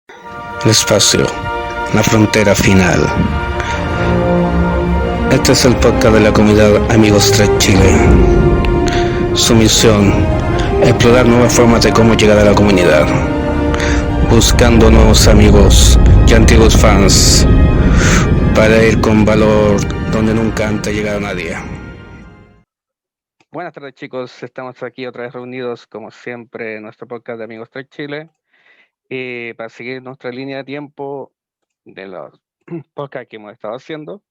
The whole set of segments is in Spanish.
el espacio, la frontera final. Este es el podcast de la comunidad Amigos Trek Chile. Su misión, explorar nuevas formas de cómo llegar a la comunidad, buscando nuevos amigos y antiguos fans, para ir con valor donde nunca antes llegara nadie. Buenas tardes, chicos, estamos aquí otra vez reunidos como siempre en nuestro podcast de Amigos Trek Chile para seguir nuestra línea de tiempo de los podcasts que hemos estado haciendo.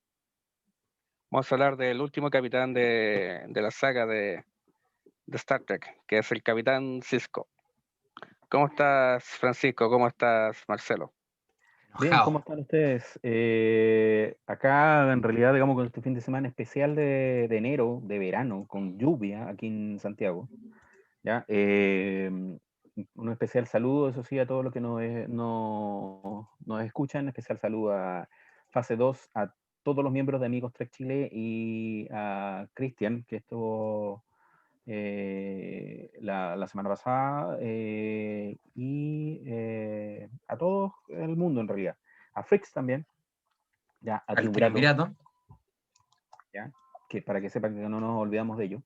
Vamos a hablar del último capitán de la saga de Star Trek, que es el Capitán Sisko. ¿Cómo estás, Francisco? ¿Cómo estás, Marcelo? Bien, ¿cómo están ustedes? Acá en realidad, digamos, con este fin de semana especial de enero, de verano, con lluvia aquí en Santiago, ¿ya? Un especial saludo, eso sí, a todos los que nos escuchan, especial saludo a Fase 2, a todos los miembros de Amigos Trek Chile y a Cristian, que estuvo la semana pasada, y a todo el mundo en realidad, a Frix también, ya, a Triunvirato, ya, que para que sepan que no nos olvidamos de ello.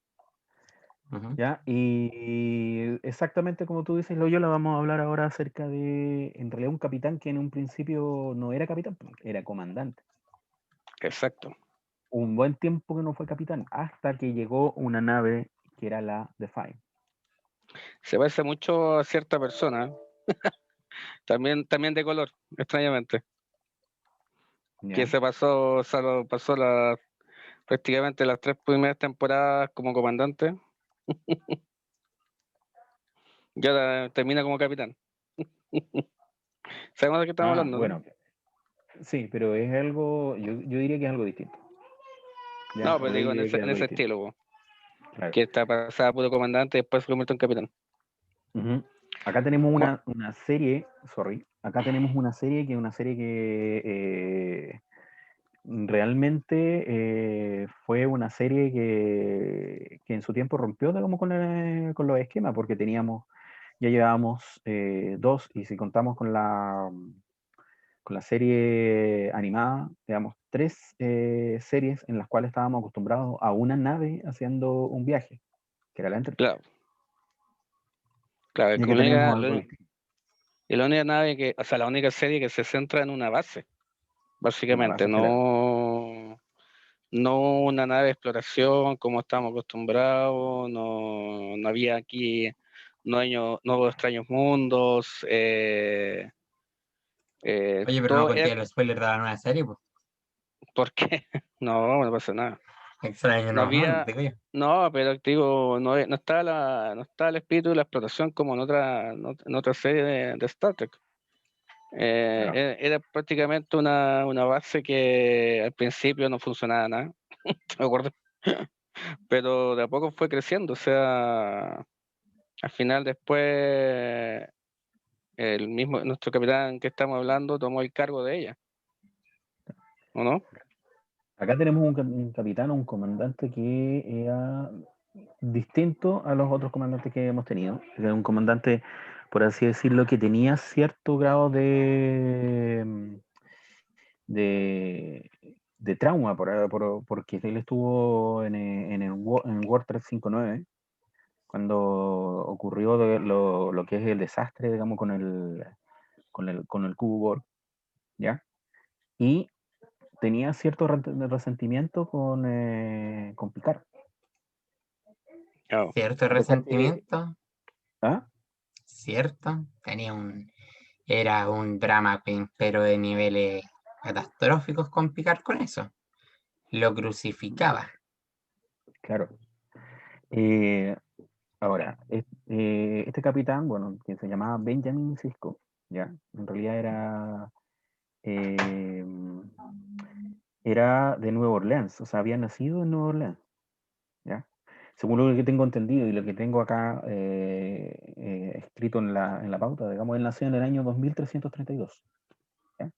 Ya, y exactamente como tú dices, Loyola, vamos a hablar ahora acerca de, en realidad, un capitán que en un principio no era capitán, era comandante. Exacto. Un buen tiempo que no fue capitán, hasta que llegó una nave que era la Defiant. Se parece mucho a cierta persona, también de color, extrañamente, ¿Ya? que se pasó prácticamente las 3 primeras temporadas como comandante. Ya termina como capitán. ¿Sabemos de qué estamos hablando? Bueno, sí, pero es algo, yo diría que es algo distinto. ¿Ya? No, pero digo en ese estilo, claro. que está pasada puro comandante y después se convierte en capitán. Acá tenemos una serie, acá tenemos una serie que realmente fue una serie que en su tiempo rompió, digamos, con los esquemas, porque ya llevábamos 2, y si contamos con la serie animada, digamos, 3 series en las cuales estábamos acostumbrados a una nave haciendo un viaje, que era la Enterprise. Claro, Y aquí tenemos algo distinto. y la única nave que, o sea, la única serie que se centra en una base, básicamente, no una nave de exploración como estamos acostumbrados, no había aquí nuevos extraños mundos. Oye, pero no conté el spoiler de la nueva serie, pues. ¿Por qué? No pasa nada. Extraño, No había, te digo. no, pero te digo, no estaba el espíritu de la exploración como en otra serie de Star Trek. Claro. Era prácticamente una base que al principio no funcionaba nada, me acuerdo, pero de a poco fue creciendo, o sea, al final después nuestro capitán que estamos hablando tomó el cargo de ella, ¿o no? Acá tenemos un capitán, un comandante que era distinto a los otros comandantes que hemos tenido. Era un comandante, por así decirlo, que tenía cierto grado de trauma, porque él estuvo en World 359, cuando ocurrió lo que es el desastre, digamos, con el cubo Borg, ¿ya? Y tenía cierto resentimiento con Picard. Oh. Cierto resentimiento. ¿Ah? Cierto. Era un drama, pero de niveles catastróficos con Picard con eso. Lo crucificaba. Claro. Ahora, este capitán, bueno, quien se llamaba Benjamin Sisko, ¿ya? En realidad era de Nueva Orleans, o sea, había nacido en Nueva Orleans, ¿ya? Según lo que tengo entendido y lo que tengo acá escrito en la pauta, digamos, él nació en el año 2332, ¿ya?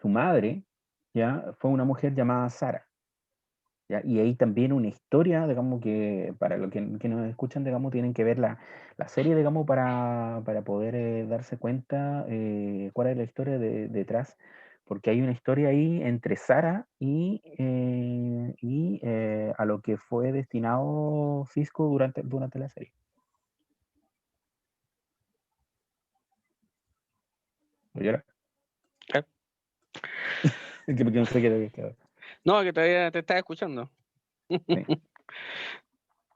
Su madre, ¿ya? Fue una mujer llamada Sara, ¿ya? Y hay también una historia, digamos, que para los que nos escuchan, digamos, tienen que ver la serie, digamos, para poder darse cuenta cuál es la historia detrás, porque hay una historia ahí entre Sara y a lo que fue destinado Cisco durante la serie. ¿Oye? Que no sé qué. No, que todavía te estaba escuchando. Sí.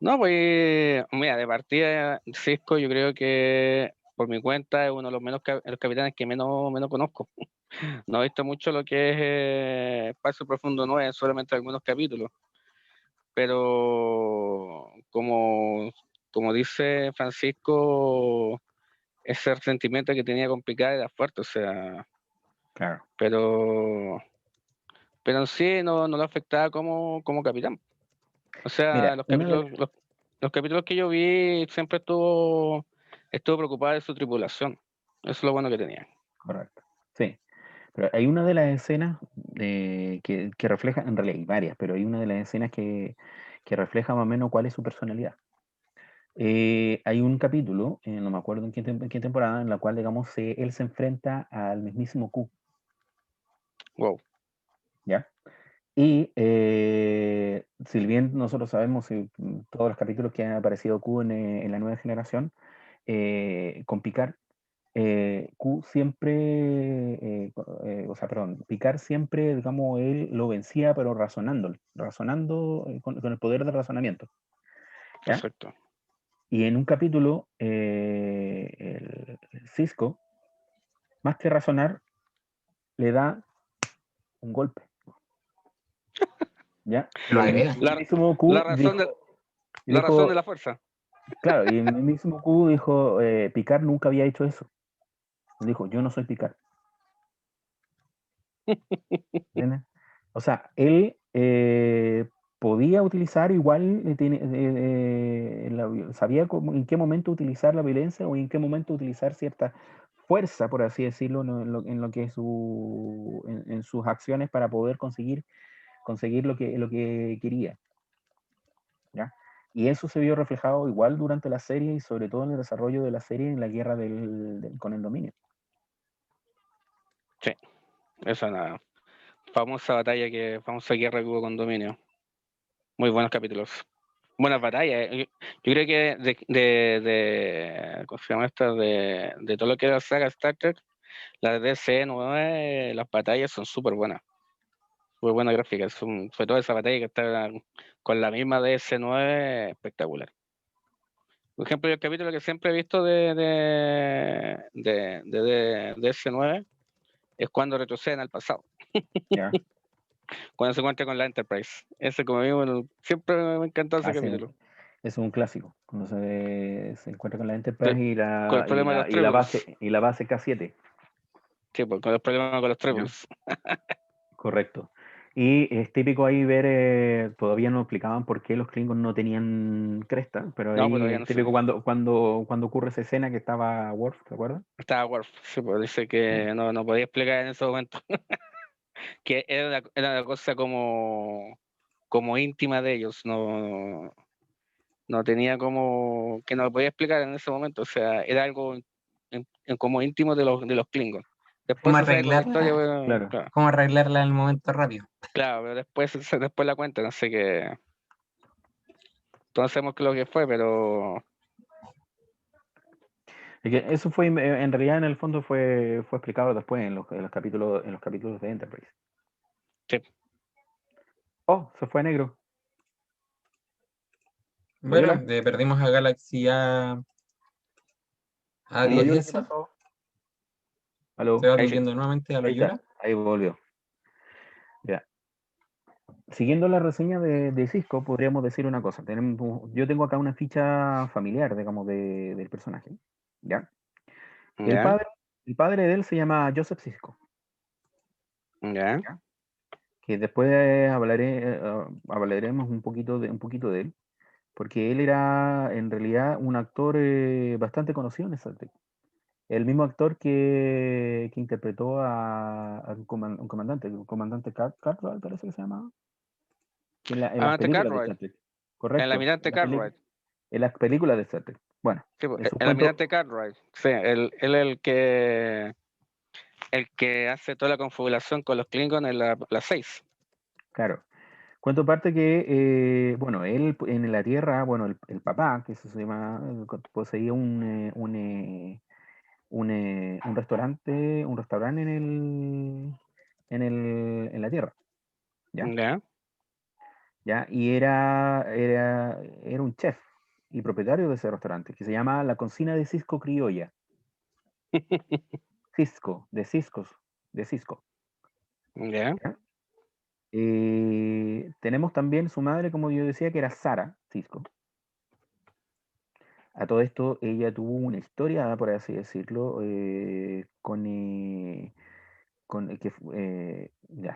No, pues, mira, de partida, Cisco, yo creo que por mi cuenta es uno de los capitanes que menos conozco. No he visto mucho lo que es Espacio Profundo 9, solamente algunos capítulos. Pero como dice Francisco, ese resentimiento que tenía con Picard era fuerte, o sea, Claro. pero en sí no lo afectaba como capitán. O sea, Mira, los capítulos que yo vi siempre estuvo preocupado de su tripulación. Eso es lo bueno que tenía. correcto. Sí. Pero hay una de las escenas que refleja, en realidad hay varias, pero hay una de las escenas que refleja más o menos cuál es su personalidad. Hay un capítulo, no me acuerdo en qué temporada, en la cual, digamos, él se enfrenta al mismísimo Q, Wow. ¿ya? Y si bien nosotros sabemos todos los capítulos que han aparecido Q en la nueva generación, con Picard, Q siempre, o sea, perdón, Picard siempre, digamos, él lo vencía, pero razonando con el poder del razonamiento, ¿ya? Perfecto. Y en un capítulo, el Cisco, más que razonar, le da un golpe, ¿ya? Lo Y agrega. el mismo Q La razón dijo, de la fuerza. claro, y el mismo Q dijo, Picard nunca había hecho eso. Dijo, yo no soy Picard. ¿Entiendes? O sea, él podía utilizar igual, sabía en qué momento utilizar la violencia o en qué momento utilizar cierta fuerza, por así decirlo, en lo que es en sus acciones para poder conseguir lo que quería, ¿ya? Y eso se vio reflejado igual durante la serie y sobre todo en el desarrollo de la serie en la guerra con el dominio. Sí, esa es la famosa guerra que hubo con Dominio. Muy buenos capítulos. Buenas batallas. Yo creo que ¿cómo se llama esta? De todo lo que era la saga Star Trek, las DC9, las batallas son súper buenas. Muy buenas gráficas. Sobre todo esa batalla que está con la misma DC9, espectacular. Por ejemplo, el capítulo que siempre he visto de DC9 es cuando retroceden al pasado. ¿Ya? Cuando se encuentra con la Enterprise. Ese, como digo, siempre me encantó ese Ah, sí, capítulo. es un clásico. Cuando se encuentra con la Sí, Enterprise con el problema de los Tribbles. y la base K7. Sí, pues, con los problemas con los ¿Ya? Tribbles. Correcto. Y es típico ahí ver, todavía no explicaban por qué los Klingons no tenían cresta, pero No, pues ahí todavía es no sé. típico cuando ocurre esa escena que estaba Worf, ¿te acuerdas? Estaba Worf. Sí, pues dice Sí. que no podía explicar en ese momento. Que era una cosa como íntima de ellos. No tenía como que no lo podía explicar en ese momento. O sea, era algo como íntimo de los Klingons. Después ¿Cómo se sabe con la historia, arreglarla? bueno, Claro. claro. ¿Cómo arreglarla en el momento rápido? Claro, pero después la cuentan, así que todos sabemos que lo que fue, pero Es que eso fue, en realidad, en el fondo fue explicado después en los capítulos de Enterprise. sí. Oh, se fue negro. Bueno, Loyola, perdimos a Galaxy A10 Loyola, ¿qué esa. pasó? Se Aló, va Ahí sí. atendiendo nuevamente a ahí está, Loyola. ahí volvió. Ya. Siguiendo la reseña de Cisco, podríamos decir una cosa. Yo tengo acá una ficha familiar, digamos, del personaje. ¿Ya? El Ya, padre, el padre de él se llama Joseph Cisco, ya. ¿ya? Que después hablaremos un poquito de él, porque él era en realidad un actor bastante conocido en esa serie. El mismo actor que interpretó a un comandante, el comandante Cartwright, parece que se llamaba. En las películas de Star Trek. Correcto. El almirante Cartwright. En las películas de Star Trek. Bueno. Sí, el almirante Cartwright. Sí, él el que hace toda la confabulación con los Klingons en la 6. Claro. Cuento aparte que, bueno, él en la Tierra, bueno, el papá, que se llama, poseía un restaurante en la Tierra. ¿Ya? ¿Ya? Y era un chef y propietario de ese restaurante, que se llama La Cocina de Cisco Criolla. Cisco, de Cisco. ¿Ya? Tenemos también su madre, como yo decía, que era Sara Cisco. A todo esto, ella tuvo una historia, por así decirlo, ya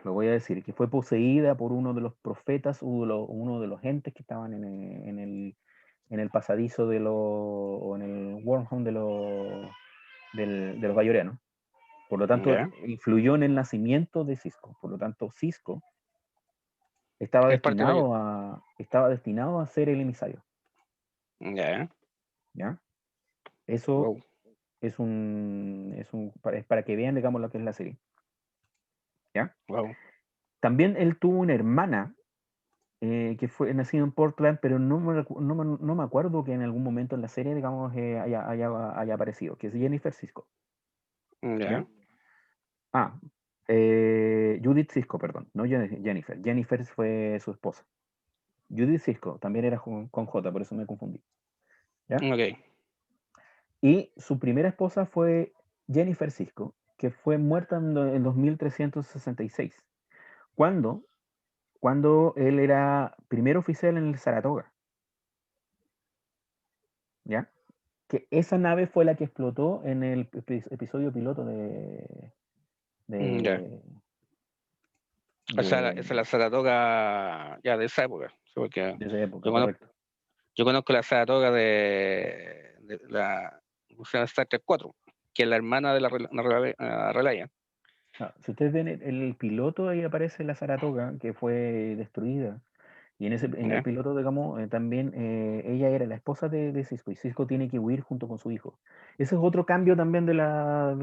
lo voy a decir, que fue poseída por uno de los profetas, uno de los entes que estaban en el pasadizo o en el wormhole de los bayoreanos. Por lo tanto, influyó en el nacimiento de Cisco. Por lo tanto, Cisco estaba destinado a ser el emisario. ¿Ya? Eso es para que vean, digamos, lo que es la serie. ¿Ya? Wow. También él tuvo una hermana que fue nacida en Portland, pero no me acuerdo que en algún momento en la serie, digamos, haya aparecido, que es Jennifer Cisco. ¿Ya? Judith Cisco, perdón, no Jennifer. Jennifer fue su esposa. Judith Cisco también era con J, por eso me confundí. ¿Ya? Ok. Y su primera esposa fue Jennifer Cisco, que fue muerta en 2366, cuando él era primer oficial en el Saratoga. ¿Ya? Que esa nave fue la que explotó en el episodio piloto O sea, esa es la Saratoga ya de esa época. Porque de esa época, correcto. Yo conozco la Saratoga de la Star Trek 4, que es la hermana de la Relaya. Si ustedes ven el piloto, ahí aparece la Saratoga, que fue destruida. Y en el piloto, digamos, también ella era la esposa de Cisco, y Cisco tiene que huir junto con su hijo. Ese es otro cambio también de la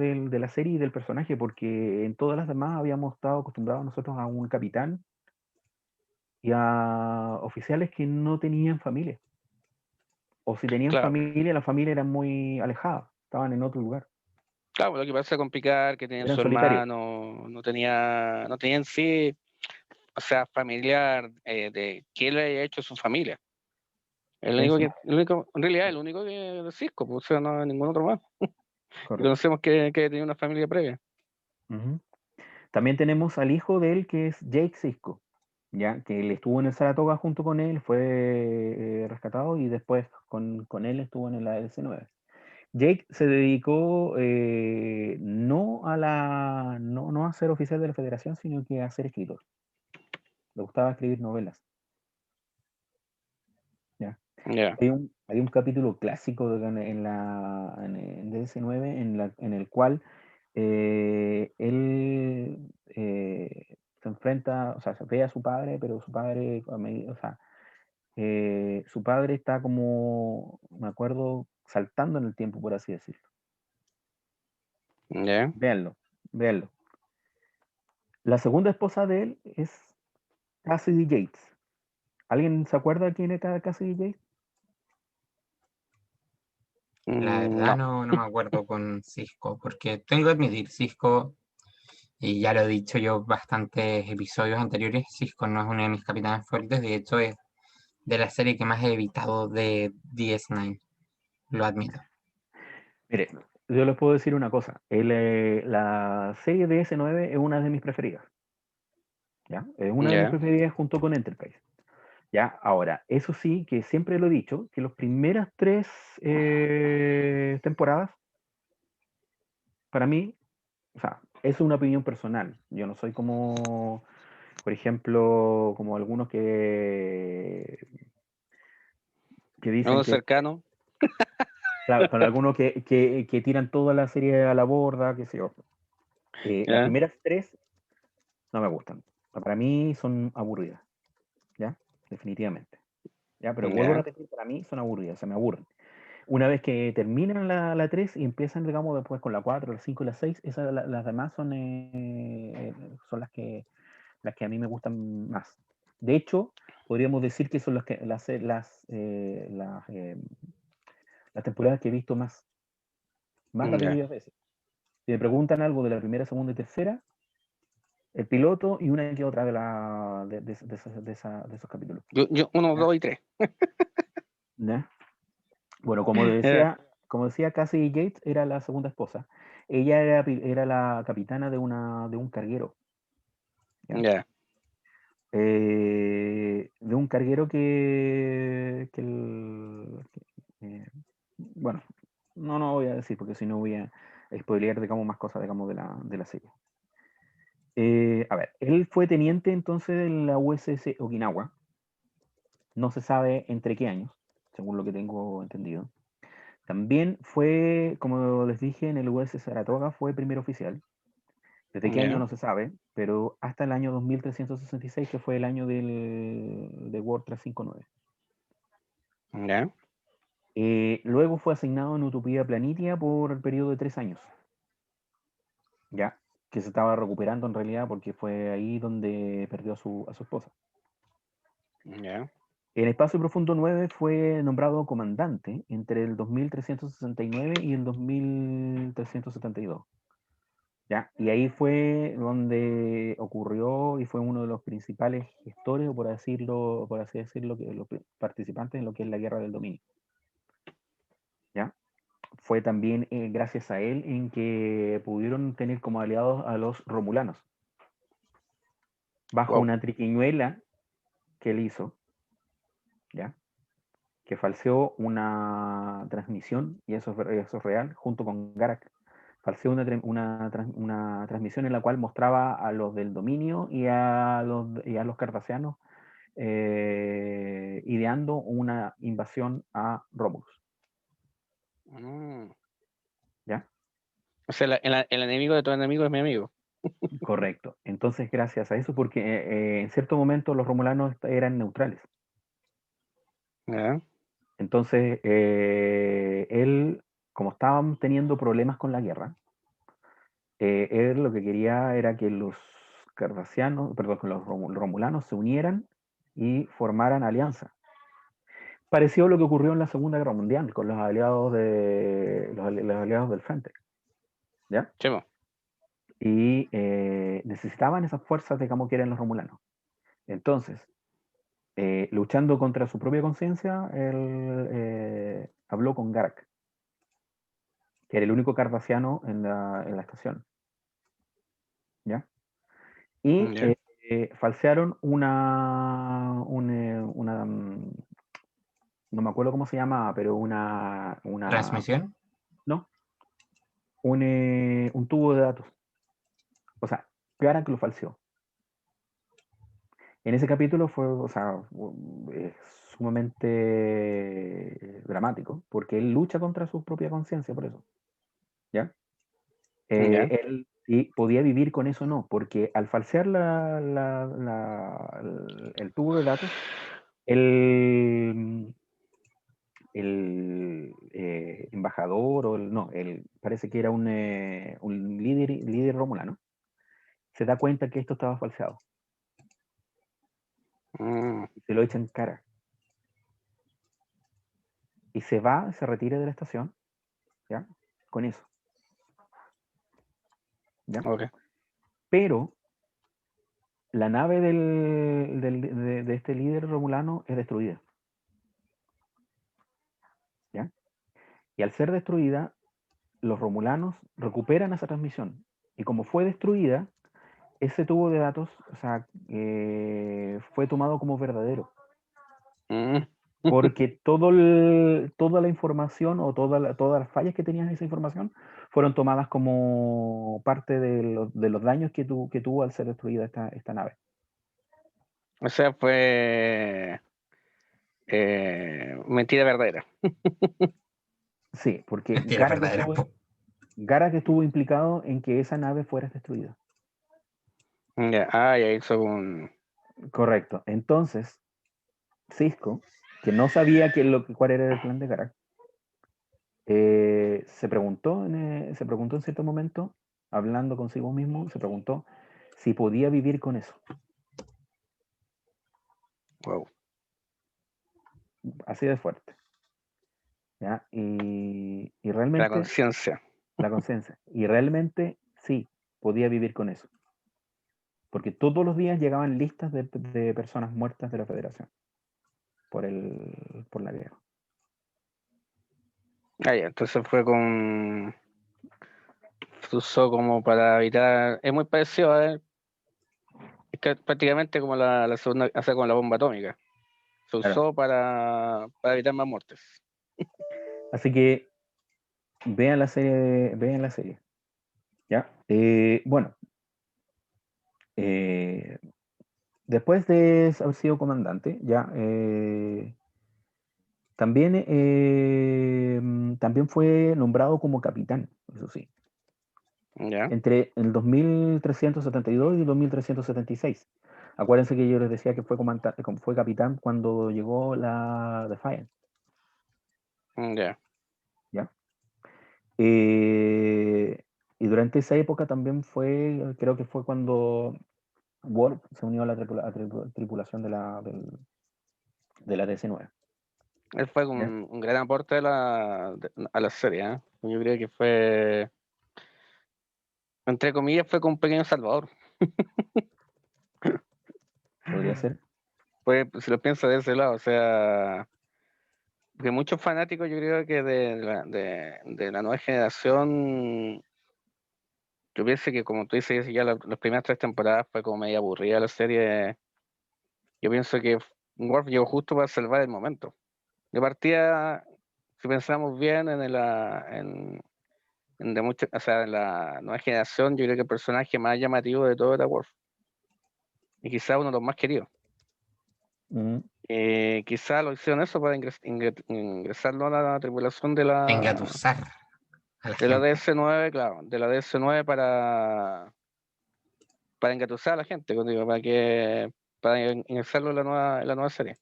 serie y del personaje, porque en todas las demás habíamos estado acostumbrados nosotros a un capitán y a oficiales que no tenían familia. O si tenían familia, la familia era muy alejada, estaban en otro lugar. Claro, lo que pasa con Picard, que tenía su hermano, no tenía en sí, o sea, familiar de que él haya hecho su familia. En realidad, el único que es Cisco, pues, o sea, no hay ningún otro más. Conocemos que tenía una familia previa. También tenemos al hijo de él, que es Jake Cisco, ya que él estuvo en el Saratoga junto con él, fue rescatado y después con él estuvo en la DC-9. Jake se dedicó no a ser oficial de la Federación, sino que a ser escritor. Le gustaba escribir novelas. ¿Ya? Yeah. Hay un capítulo clásico en DC-9 en el cual él se enfrenta, o sea, se ve a su padre, pero su padre, su padre está como, me acuerdo, saltando en el tiempo, por así decirlo. Yeah. Véanlo. La segunda esposa de él es Cassidy Yates. ¿Alguien se acuerda quién era Cassidy Yates? La verdad no me acuerdo con Cisco, porque tengo que admitir, Cisco, y ya lo he dicho yo bastantes episodios anteriores, Cisco no es uno de mis capitanes favoritos, de hecho es de la serie que más he evitado de DS9, lo admito. Mire, yo les puedo decir una cosa, la serie DS9 es una de mis preferidas, ¿ya? Es una de mis preferidas junto con Enterprise. Ya, ahora, eso sí, que siempre lo he dicho, que las primeras 3 temporadas, para mí, o sea, es una opinión personal. Yo no soy como, por ejemplo, como algunos que dicen ¿Algo que... cercano? Claro, para algunos que tiran toda la serie a la borda, qué sé yo. Las primeras 3 no me gustan. Para mí son aburridas. ¿ya? Definitivamente. ¿Ya? Pero vuelvo a repetir, para mí son aburridas, se me aburren. Una vez que terminan la 3 y empiezan, digamos, después con la 4, la 5 y la 6, las demás son las que a mí me gustan más. De hecho, podríamos decir que son las temporadas que he visto más repetidas veces. Si me preguntan algo de la primera, segunda y tercera, el piloto y una que otra de esos capítulos. Yo 1, 2 y 3. ¿Ya? Bueno, como decía, Cassie Yates era la segunda esposa. Ella era la capitana de un carguero. ¿Ya? De un carguero bueno, no voy a decir porque si no voy a spoilear, digamos, más cosas, digamos, de la serie. A ver, él fue teniente entonces de la USS Okinawa. No se sabe entre qué años, según lo que tengo entendido. También fue, como les dije, en el USS Saratoga fue primer oficial. Desde qué año no se sabe, pero hasta el año 2366, que fue el año de World 359. ¿Ya? Luego fue asignado en Utopía Planitia por el periodo de 3 años. Ya, que se estaba recuperando en realidad porque fue ahí donde perdió a su esposa. ¿Ya? En Espacio Profundo 9 fue nombrado comandante entre el 2369 y el 2372. ¿Ya? Y ahí fue donde ocurrió y fue uno de los principales gestores, o por así decirlo, que los participantes en lo que es la Guerra del Dominio. ¿Ya? Fue también gracias a él en que pudieron tener como aliados a los romulanos. Bajo una triquiñuela que él hizo, ¿ya? Que falseó una transmisión, y eso es real, junto con Garak. Falseó una transmisión en la cual mostraba a los del dominio y a los cardassianos ideando una invasión a Romulus. ¿Ya? O sea, el enemigo de tu enemigo es mi amigo. Correcto. Entonces, gracias a eso, porque en cierto momento los romulanos eran neutrales. ¿Ya? Entonces, él, como estaban teniendo problemas con la guerra, él lo que quería era que los cardassianos, perdón, que los romulanos se unieran y formaran alianza. Pareció lo que ocurrió en la Segunda Guerra Mundial con los aliados los aliados del frente. ¿Ya? Chemo. Y necesitaban esas fuerzas, digamos, que eran los romulanos. Entonces, luchando contra su propia conciencia, él habló con Garak, que era el único cardassiano en la estación. ¿Ya? Y falsearon no me acuerdo cómo se llamaba, pero una ¿Transmisión? No, un tubo de datos. O sea, Garak lo falseó. En ese capítulo fue, o sea, sumamente dramático, porque él lucha contra su propia conciencia por eso. ¿Ya? Él podía vivir con eso, no, porque al falsear el tubo de datos, el embajador, parece que era un líder romulano, se da cuenta que esto estaba falseado. Y se lo echa en cara. Y se retira de la estación, ¿ya? Con eso. ¿Ya? Okay. Pero la nave de este líder romulano es destruida. ¿Ya? Y al ser destruida, los romulanos recuperan esa transmisión. Y como fue destruida, ese tubo de datos, o sea, fue tomado como verdadero. Porque toda la información o todas las fallas que tenían esa información fueron tomadas como parte de los daños que tuvo al ser destruida esta nave. O sea, fue mentira verdadera. Sí, porque Mentira verdadera. Garak estuvo implicado en que esa nave fuera destruida. Ya hizo un... Correcto. Entonces, Cisco, que no sabía cuál era el plan de Garak, se preguntó en cierto momento, hablando consigo mismo, se preguntó si podía vivir con eso. Wow. Así de fuerte. ¿Ya? Y La realmente... conciencia. La conciencia. Y realmente sí, podía vivir con eso. Porque todos los días llegaban listas de personas muertas de la Federación por la guerra. Ah, ya, entonces fue se usó como para evitar, es muy parecido a, es que prácticamente como la segunda, o sea, como la bomba atómica. Se Claro. usó para evitar más muertes. Así que vean la serie. ¿Ya? Bueno, después de haber sido comandante, ya también fue nombrado como capitán, eso sí, ¿Ya? entre el 2372 y el 2376. Acuérdense que yo les decía que fue capitán cuando llegó la Defiant, Ya. ¿ya? Y durante esa época también creo que fue cuando Worf se unió a la tripulación de la DC-9. Él fue ¿Ya? un gran aporte a la serie, ¿eh? Yo creo que fue, entre comillas, fue como un pequeño salvador. Podría ser. Pues, si lo pienso de ese lado, o sea, porque muchos fanáticos yo creo que de la nueva generación, yo pienso que como tú dices, ya las primeras 3 temporadas fue como medio aburrida la serie. Yo pienso que Worf llegó justo para salvar el momento. De partida, si pensamos bien o sea, en la nueva generación, yo creo que el personaje más llamativo de todo era Worf. Y quizá uno de los más queridos. Mm. Quizá lo hicieron eso para ingresarlo a la tripulación de Engatusar a la la gente. DS9, claro, de la DS9 para engatusar a la gente, contigo, para ingresarlo en la nueva serie.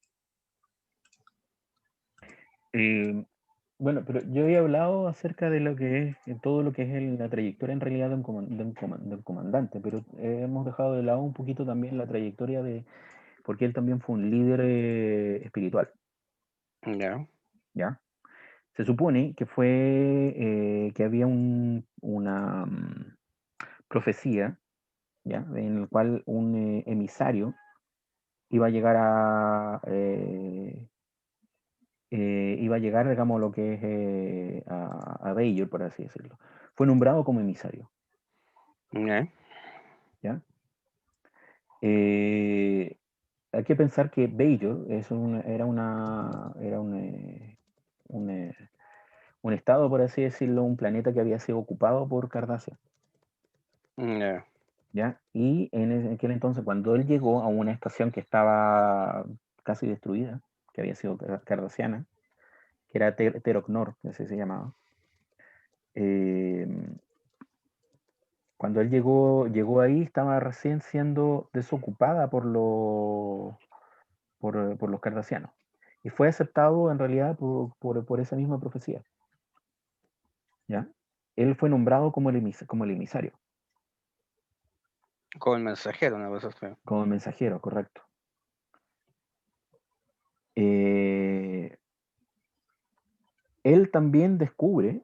Bueno, pero yo había hablado acerca de lo que es todo lo que es la trayectoria en realidad del comandante, pero hemos dejado de lado un poquito también la trayectoria porque él también fue un líder espiritual, Ya. ¿ya? Se supone que que había una profecía, ¿ya? En el cual un emisario iba a llegar iba a llegar, digamos, lo que es a Bayer, por así decirlo. Fue nombrado como emisario, Ya. ¿ya? Eh, Hay que pensar que Bayer un estado, por así decirlo, un planeta que había sido ocupado por Cardassian, Ya. ¿ya? Y en aquel entonces, cuando él llegó a una estación que estaba casi destruida, que había sido cardassiana, que era Teroknor, que así se llamaba, eh, cuando él llegó ahí, estaba recién siendo desocupada por los cardassianos. Y fue aceptado en realidad por esa misma profecía, ¿ya? Él fue nombrado como el emisario, Como el mensajero, una cosa así. como el mensajero, correcto. Eh, Él también descubre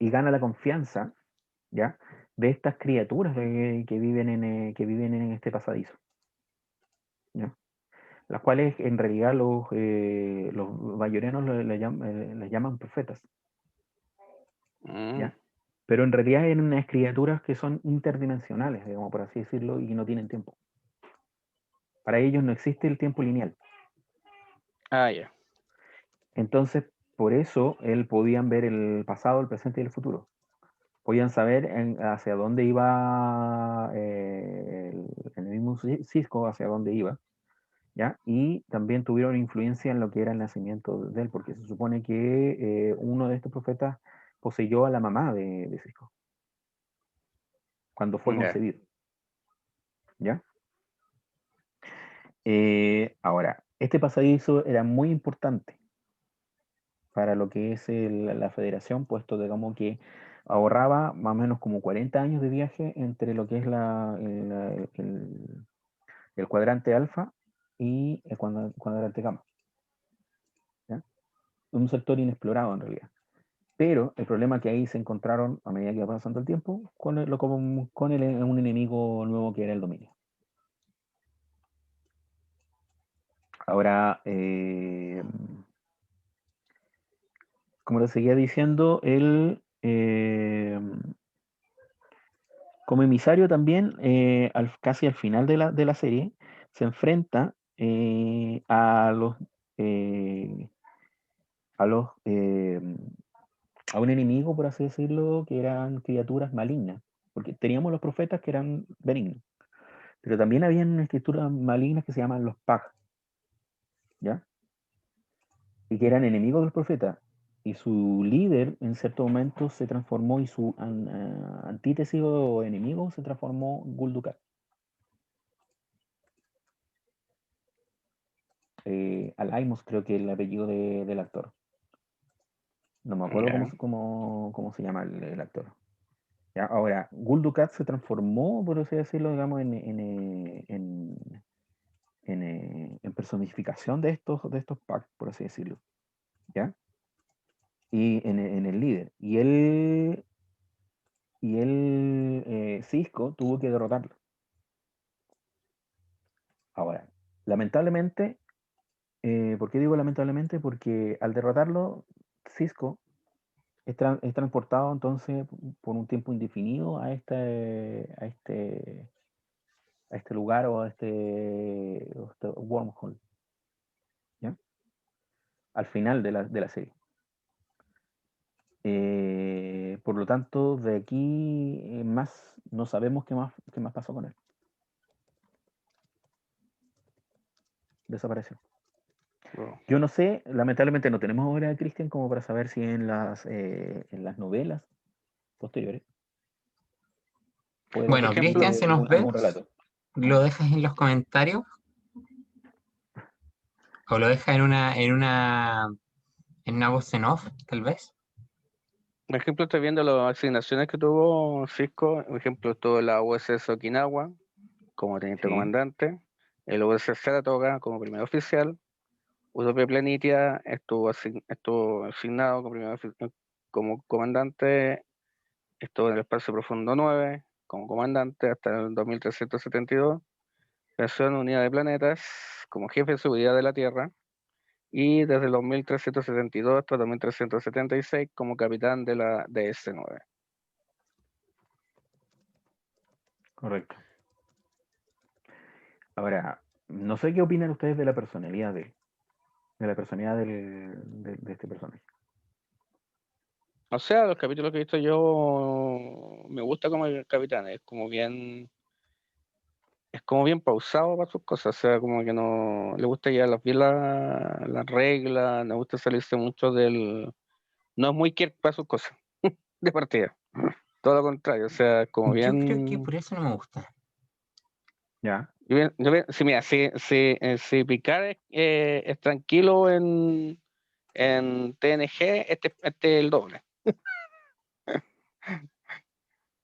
y gana la confianza, ¿ya? De estas criaturas que viven en este pasadizo, ¿ya? Las cuales en realidad los bayorenos les llaman profetas, Mm. ¿ya? Pero en realidad eran unas criaturas que son interdimensionales, digamos, por así decirlo, y no tienen tiempo. Para ellos no existe el tiempo lineal. Ah, ya. Entonces, por eso él podían ver el pasado, el presente y el futuro. Podían saber hacia dónde iba el mismo Cisco, hacia dónde iba, ¿ya? Y también tuvieron influencia en lo que era el nacimiento de él, porque se supone que uno de estos profetas poseyó a la mamá de Cisco cuando fue Ya. concebido, ¿ya? Ahora, Este pasadizo era muy importante para lo que es la federación, puesto digamos que ahorraba más o menos como 40 años de viaje entre lo que es el cuadrante alfa y el cuadrante gamma. ¿Ya? Un sector inexplorado en realidad. Pero el problema que ahí se encontraron a medida que iba pasando el tiempo con un enemigo nuevo que era el dominio. Ahora, como le seguía diciendo, él como emisario también, casi al final de la serie, se enfrenta eh, a los a un enemigo, por así decirlo, que eran criaturas malignas. Porque teníamos los profetas que eran benignos, pero también habían unas criaturas malignas que se llaman los Pag, ¿ya? Y que eran enemigos del profeta. Y su líder en cierto momento se transformó y su antítesis o enemigo se transformó en Gul Dukat. Alaimos creo que es el apellido del actor. No me acuerdo Ya. cómo se llama el actor. ¿Ya? Ahora, Gul Dukat se transformó, por así decirlo, digamos, en personificación de estos packs, por así decirlo. ¿Ya? Y en el líder. Cisco tuvo que derrotarlo. Ahora, lamentablemente, ¿por qué digo lamentablemente? Porque al derrotarlo, Cisco es transportado entonces por un tiempo indefinido a este lugar o a este wormhole, ¿ya? Al final de la serie. Por lo tanto, de aquí en más no sabemos qué más pasó con él. Desapareció. Bueno, Yo no sé, lamentablemente no tenemos ahora a Christian como para saber si en las novelas posteriores puede Bueno, existir ejemplo, Cristian, si nos ves, algún relato. lo dejas en los comentarios o lo dejas en una voz en off, tal vez. por ejemplo, estoy viendo las asignaciones que tuvo Cisco. Por ejemplo, tuvo la USS Okinawa como teniente Sí, comandante, el USS Saratoga como primer oficial, USP Planitia estuvo asignado como comandante, estuvo en el Espacio Profundo 9 como comandante hasta el 2372, creación Unidad de Planetas como jefe de seguridad de la Tierra, y desde el 2372 hasta el 2376 como capitán de la DS-9. correcto. Ahora, no sé qué opinan ustedes de la personalidad de la personalidad de este personaje. O sea, los capítulos que he visto yo me gusta como el capitán, es como bien pausado para sus cosas, o sea, como que no le gusta llevar bien las reglas, no gusta salirse mucho no es muy Kirk para sus cosas, de partida, todo lo contrario, o sea, como Yo creo que bien, por eso no me gusta. Ya, sí, mira, si Picard es tranquilo en TNG, este es el doble.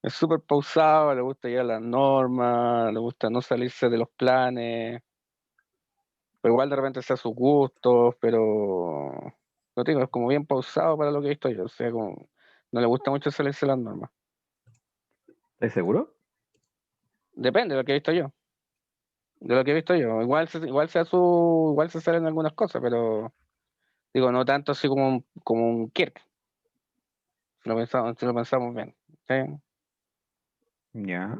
Es súper pausado, le gusta llevar las normas, le gusta no salirse de los planes, pero igual de repente sea sus gustos, pero no te digo, es como bien pausado para lo que he visto yo, o sea, como no le gusta mucho salirse de las normas. ¿estás seguro? Depende de lo que he visto yo, de lo que he visto yo. Igual se salen algunas cosas, pero digo, no tanto así como un Kirk, si lo pensamos bien. ¿Sí? Ya.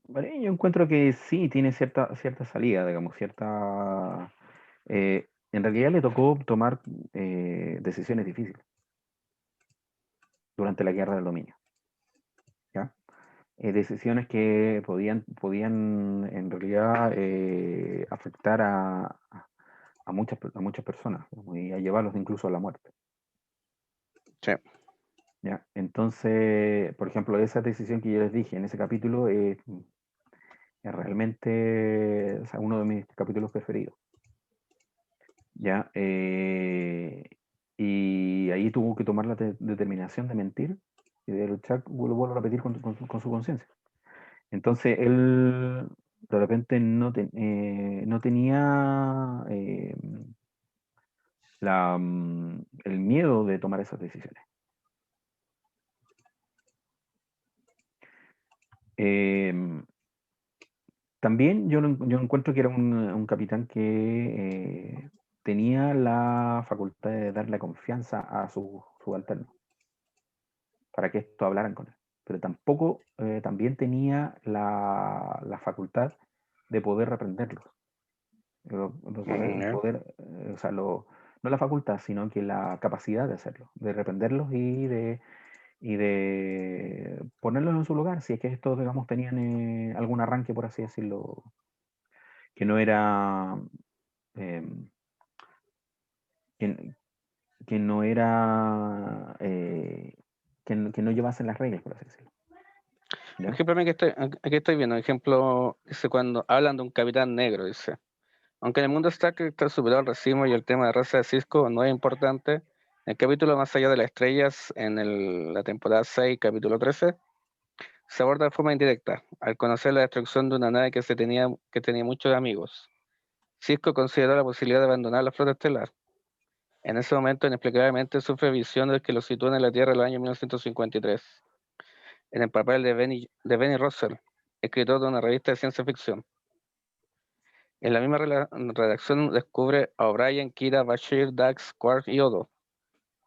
Vale, yo encuentro que sí tiene cierta salida, digamos, en realidad le tocó tomar decisiones difíciles durante la guerra del dominio, ¿ya? Decisiones que podían en realidad afectar a muchas personas, ¿no? Y a llevarlos incluso a la muerte, Sí. ¿ya? Entonces, por ejemplo, esa decisión que yo les dije en ese capítulo Es realmente, o sea, uno de mis capítulos preferidos. ¿Ya? Y ahí tuvo que tomar la determinación de mentir y de luchar, lo vuelvo a repetir, con su conciencia. Entonces él de repente no tenía el miedo de tomar esas decisiones. También yo encuentro que era un capitán que tenía la facultad de darle confianza a sus subalternos para que estos hablaran con él. Pero tampoco, también tenía la facultad de poder reprenderlos. O sea, no la facultad, sino que la capacidad de hacerlo, de reprenderlos y de ponerlos en su lugar, si es que estos, digamos, tenían algún arranque, por así decirlo, que no era que, que no era que no llevasen las reglas, por así decirlo. Por ejemplo, aquí estoy viendo, ejemplo, dice cuando hablan de un capitán negro, dice. Aunque en el mundo Stark está superado el racismo y el tema de raza de Cisco no es importante, en el capítulo Más allá de las estrellas, en la temporada 6, capítulo 13, se aborda de forma indirecta, al conocer la destrucción de una nave que tenía muchos amigos. Cisco consideró la posibilidad de abandonar la flota estelar. En ese momento, inexplicablemente, sufre visiones que lo sitúan en la Tierra en el año 1953, en el papel de Benny Russell, escritor de una revista de ciencia ficción. En la misma redacción descubre a O'Brien, Kira, Bashir, Dax, Quark y Odo,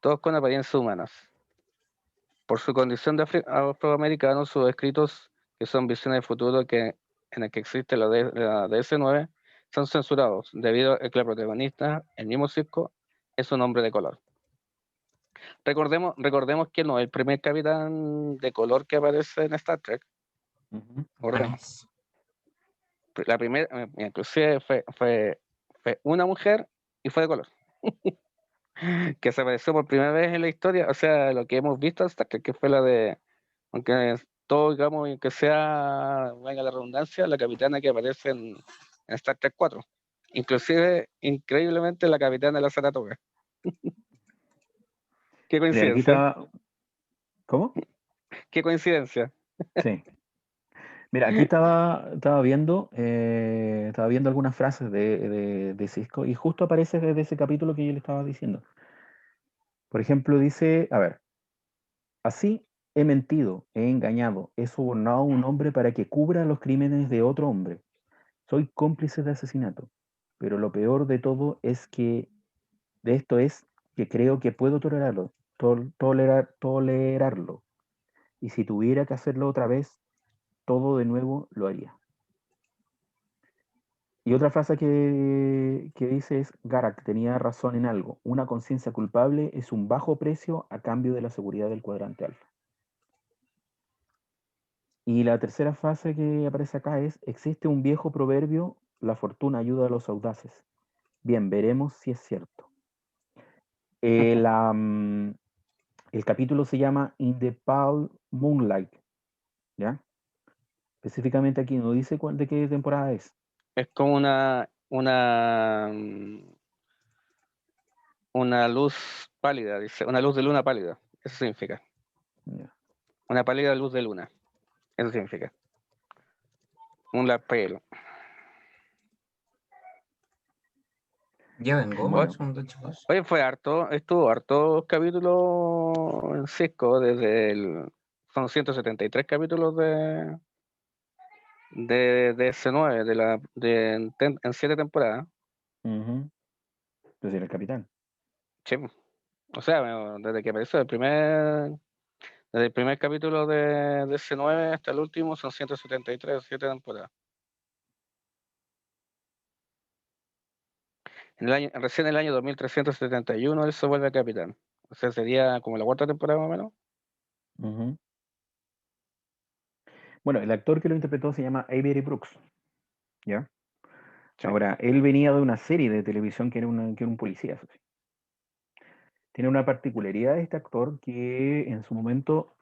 todos con apariencias humanas. Por su condición de afroamericano, sus escritos, que son visiones de futuro en el que existe la DS9, son censurados, debido a que la protagonista, el mismo Cisco, es un hombre de color. Recordemos que no es el primer capitán de color que aparece en Star Trek. La primera, inclusive fue una mujer y fue de color. Que se apareció por primera vez en la historia, o sea, lo que hemos visto hasta que fue la de, aunque todo, digamos, que sea, venga la redundancia, la capitana que aparece en Star Trek 4. Inclusive, increíblemente, la capitana de la Saratoga. Qué coincidencia. ¿Cómo? Qué coincidencia. Sí. Mira, aquí estaba viendo algunas frases de Cisco y justo aparece desde ese capítulo que yo le estaba diciendo. Por ejemplo, dice, a ver, así he mentido, he engañado, he sobornado a un hombre para que cubra los crímenes de otro hombre. Soy cómplice de asesinato, pero lo peor de todo es que de esto es que creo que puedo tolerarlo. Y si tuviera que hacerlo otra vez, todo de nuevo lo haría. Y otra frase que dice es, Garak tenía razón en algo. Una conciencia culpable es un bajo precio a cambio de la seguridad del cuadrante alfa. Y la tercera frase que aparece acá es, existe un viejo proverbio, la fortuna ayuda a los audaces. Bien, veremos si es cierto. El capítulo se llama In the Pale Moonlight, ¿ya? Específicamente aquí no dice de qué temporada es. Es como una luz pálida, dice, una luz de luna pálida, eso significa. Yeah. Una pálida luz de luna, eso significa. Un lapelo. Ya vengo, Bueno. chicos. Oye, estuvo harto capítulos en Cisco, son 173 capítulos de C9, en 7 temporadas. Es decir, el capitán. Sí. O sea, desde que apareció desde el primer capítulo de C9 hasta el último son 173, 7 temporadas. Recién en el año 2371 él se vuelve capitán. O sea, sería como la 4ª temporada más o menos. Bueno, el actor que lo interpretó se llama Avery Brooks, ¿ya? Sí. Ahora, él venía de una serie de televisión que era un policía. ¿Sí? Tiene una particularidad este actor que en su momento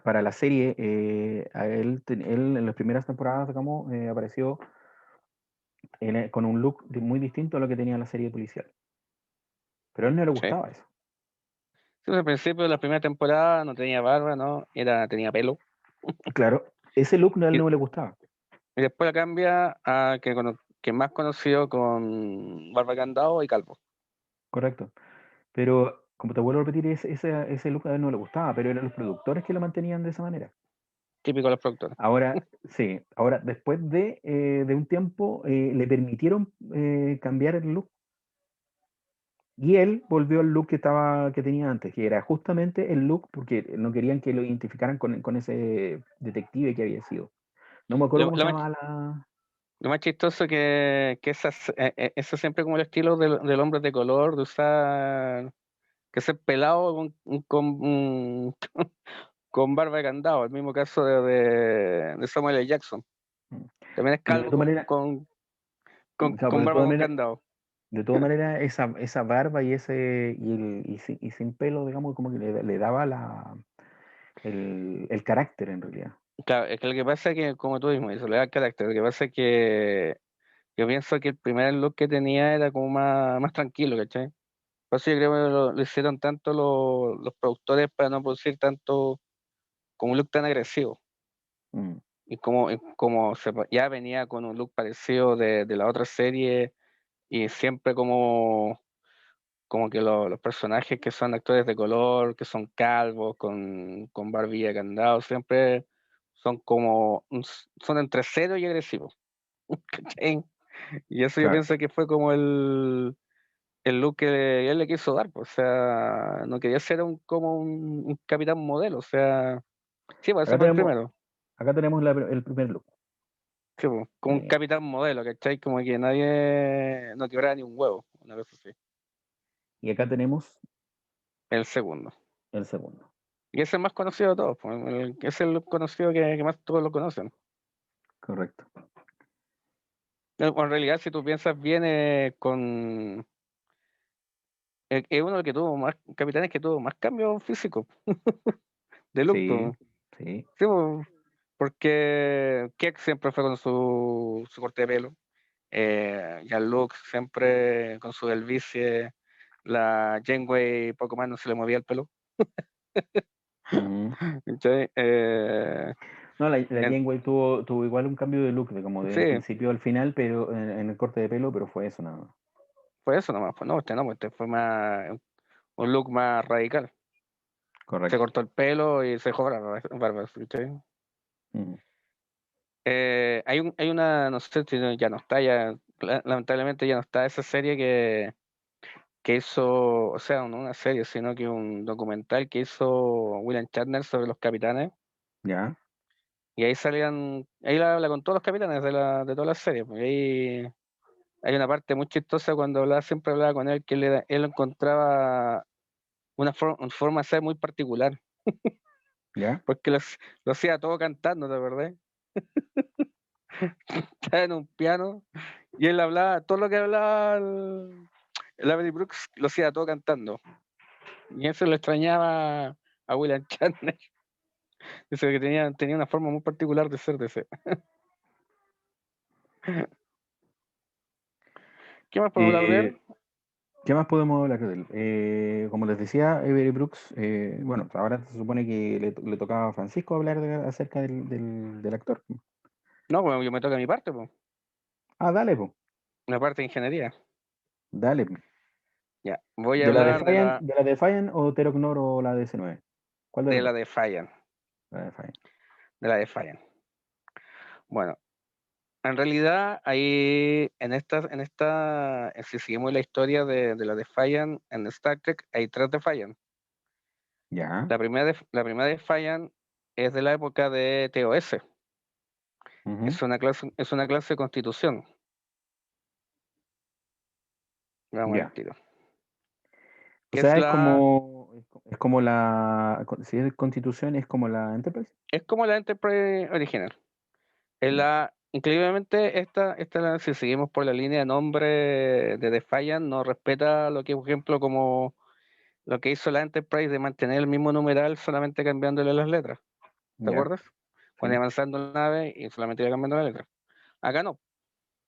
para la serie, él en las primeras temporadas, digamos, apareció con un look muy distinto a lo que tenía la serie policial. Pero a él no le Sí. gustaba eso. Sí, al principio de la primera temporada no tenía barba, ¿no? Tenía pelo. Claro, ese look a él Y, no le gustaba. y después la cambia a que más conocido con barba candado y calvo. Correcto. Pero, como te vuelvo a repetir, ese look a él no le gustaba, pero eran los productores que lo mantenían de esa manera. Típico de los productores. Ahora, sí, ahora después de un tiempo le permitieron cambiar el look. Y él volvió al look que tenía antes, que era justamente el look, porque no querían que lo identificaran con ese detective que había sido. No me acuerdo Lo, cómo lo se más, llamaba la. lo más chistoso que eso siempre como el estilo del hombre de color, de usar que ser pelado con barba de candado. El mismo caso de Samuel L. Jackson. Mm. También es Pero de calvo todas maneras, claro, con barba con candado. de todas maneras, esa barba y sin pelo, digamos, como que le daba el carácter en realidad. Claro, es que lo que pasa es que, como tú mismo dices, le da el carácter. Lo que pasa es que yo pienso que el primer look que tenía era como más tranquilo, ¿cachai? Por eso yo creo que lo hicieron tanto los productores para no producir tanto como un look tan agresivo. Mm, Y como ya venía con un look parecido de la otra serie y siempre como que los personajes que son actores de color, que son calvos, con barbilla, candado, siempre son son entre serio y agresivos. ¿Cachai? Y eso yo claro. pienso que fue como el look que él le quiso dar, pues, o sea, no quería ser como un capitán modelo, o sea, sí, pues ese Acá fue el tenemos, primero, acá tenemos el primer look. sí, pues, como un Eh, capitán modelo, ¿cachai? Como que nadie no quebraba ni un huevo, una vez así. y acá tenemos El segundo. el segundo. Y ese es el más conocido de todos, pues, es el conocido que más todos lo conocen. Correcto. En realidad, si tú piensas bien, es uno de los que tuvo más capitanes que tuvo más cambios físicos de look, Sí, pues. sí. Sí, pues, porque Kirk siempre fue con su corte de pelo. Jean-Luc siempre con su delvicie. La Janeway poco más no se le movía el pelo. Ujú. ¿Cachai? No, la En- Janeway tuvo igual un cambio de look, de como del sí, principio al final, pero en el corte de pelo, pero fue eso nada más. fue eso nomás. Pues no, este fue más un look más radical. Se Correcto. cortó el pelo y se dejó barba, ¿cachai? Ujú. Hay una, no sé si ya no está, lamentablemente ya no está esa serie que hizo, o sea, no una serie, sino que un documental que hizo William Shatner sobre los capitanes. Ya. Y ahí ahí la habla con todos los capitanes de todas las series. Pues, y ahí hay una parte muy chistosa cuando siempre hablaba con él, que él encontraba una forma de ser muy particular, Ya. porque lo hacía todo cantando, ¿de verdad? Estaba en un piano y él hablaba, todo lo que hablaba el Avery Brooks lo hacía todo cantando. Y eso le extrañaba a William Shatner. Dice que tenía una forma muy particular de ser de ese. ¿Qué más podemos hablar de él? Eh, ¿Qué más podemos hablar de él? Como les decía, Avery Brooks, bueno, ahora se supone que le tocaba a Francisco hablar acerca del actor. No, bueno, yo me toca mi parte, pues, Ah, dale, po, la parte de ingeniería. dale, po. Ya, voy a ¿De la hablar de Defiant, de la Defiant o Terok o la DC-9? ¿Cuál de de las la dos? Defiant, La Defiant. de la Defiant. Bueno, en realidad ahí si seguimos la historia de la Defiant en Star Trek, hay tres Defiant. Ya. La primera Defiant es de la época de TOS. Ujú. Es una clase de Constitución. Vamos al Ya. tiro. O Que es sea, la, es como si es Constitución, es como la Enterprise. es como la Enterprise original. Ya. Increíblemente, si seguimos por la línea de nombre de Defiant, no respeta lo que, por ejemplo, como lo que hizo la Enterprise de mantener el mismo numeral solamente cambiándole las letras. ¿te acuerdas? Cuando iba avanzando la nave y solamente iba cambiando la letra. Acá no.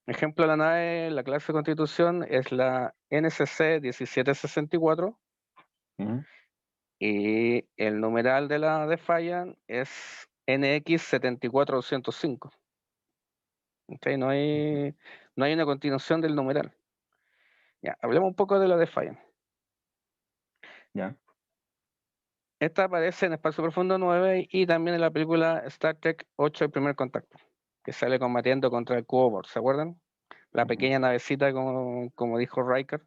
Ejemplo, la nave, la clase Constitución es la NCC 1764 y el numeral de la Defiant es NX 74205. ¿Okay? No hay una continuación del numeral. Ya, hablemos un poco de la Defiant. Ya. Esta aparece en Espacio Profundo 9 y también en la película Star Trek 8, El Primer Contacto, que sale combatiendo contra el Cubo Borg, ¿se acuerdan? La pequeña navecita, como dijo Riker.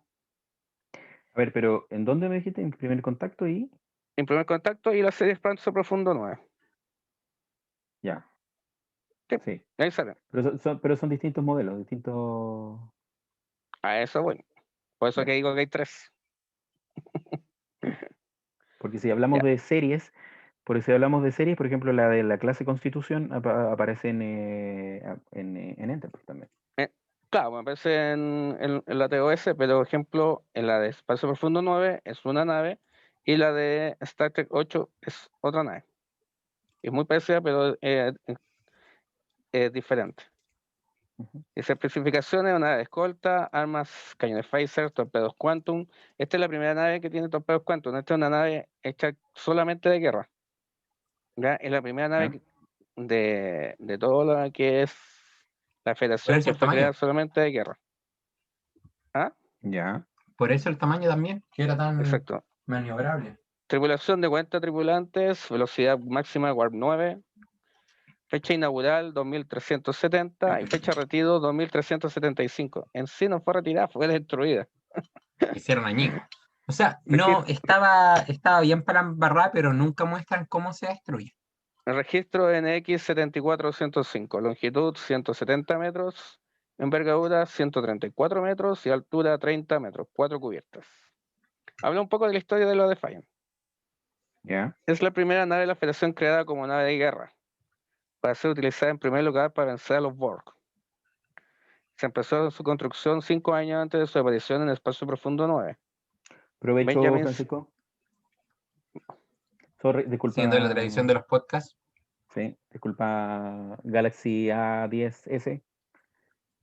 A ver, pero ¿en dónde me dijiste? ¿En Primer Contacto y? En Primer Contacto y la serie Espacio Profundo 9. Ya. Sí. Ahí sale. Pero son distintos modelos, distintos... A eso voy. Por eso Ya. que digo que hay 3. Porque si hablamos Ya. de series, por ejemplo, la de la clase Constitución aparece en Enterprise también. Claro, me aparece en la TOS, pero por ejemplo, en la de Espacio Profundo 9 es una nave y la de Star Trek 8 es otra nave. Es muy parecida, pero es diferente. Dice especificaciones: una nave de escolta, armas, cañones phaser, torpedos Quantum. Esta es la primera nave que tiene torpedos Quantum. Esta es una nave hecha solamente de guerra. ¿Ya? Es la primera nave de todo lo que es la Federación que fue creada solamente de guerra. ¿Ah? Ya. Por eso el tamaño también, que era tan Exacto. maniobrable. Tripulación de 40 tripulantes, velocidad máxima Warp 9, fecha inaugural 2370 y fecha de retiro 2375. En sí no fue retirada, fue destruida. Hicieron añicos. O sea, no estaba bien para embarrar, pero nunca muestran cómo se destruye. El registro NX 74205, longitud 170 metros, envergadura 134 metros y altura 30 metros, 4 cubiertas. Habla un poco de la historia de la Defiant. Ya. Es la primera nave de la Federación creada como nave de guerra, para ser utilizada en primer lugar para vencer a los Borg. Se empezó su construcción 5 años antes de su aparición en el Espacio Profundo 9. Provecho, Benjamin... Francisco. Sorry, disculpa. Siendo la tradición de los podcasts. Sí, disculpa, Galaxy A10S. Sí.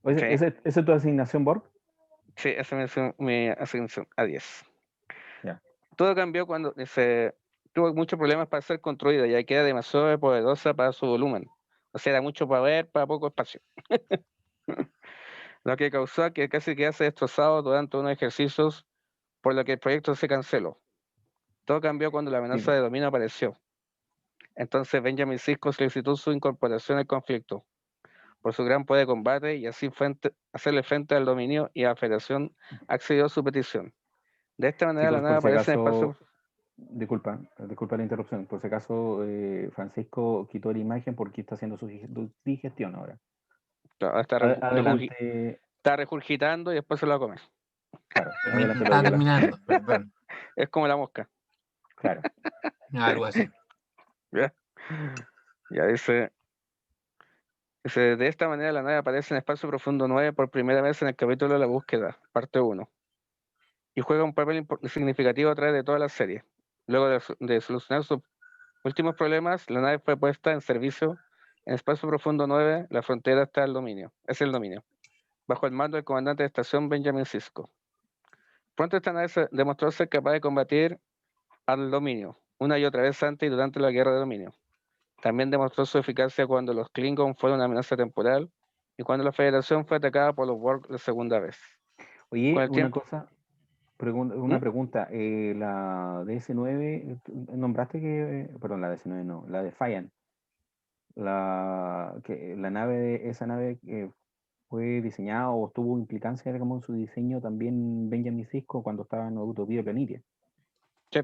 ¿Esa es tu asignación, Borg? Sí, esa es mi asignación A10. Ya. Todo cambió cuando tuvo muchos problemas para ser construida, ya que era demasiado poderosa para su volumen. O sea, era mucho poder para poco espacio. Lo que causó que casi quedase destrozado durante unos ejercicios, por lo que el proyecto se canceló. Todo cambió cuando la amenaza de dominio apareció. Entonces Benjamin Sisko solicitó su incorporación al conflicto por su gran poder de combate y así hacerle frente al dominio, y la Federación accedió a su petición. De esta manera la nave aparece en espacio. Disculpa la interrupción. Por si acaso, Francisco quitó la imagen porque está haciendo su digestión ahora. Adelante. Está regurgitando y después se lo va a comer. Claro, está terminando, perdón. Es como la mosca. Claro. Algo así. Ya dice, de esta manera la nave aparece en Espacio Profundo 9 por primera vez en el capítulo de la búsqueda, parte 1. Y juega un papel significativo a través de toda la serie. Luego de solucionar sus últimos problemas, la nave fue puesta en servicio en Espacio Profundo 9. La frontera está el dominio, bajo el mando del comandante de estación Benjamin Sisko. Pronto esta nave demostró ser capaz de combatir al dominio, una y otra vez antes y durante la guerra de dominio. También demostró su eficacia cuando los Klingon fueron una amenaza temporal y cuando la Federación fue atacada por los Borg la segunda vez. Oye, una pregunta. La DS9, nombraste perdón, la DS9 no, la Defiant. Esa nave fue diseñada o tuvo implicancia como en su diseño también Benjamin Sisko cuando estaba en Utopía Planitia. Sí.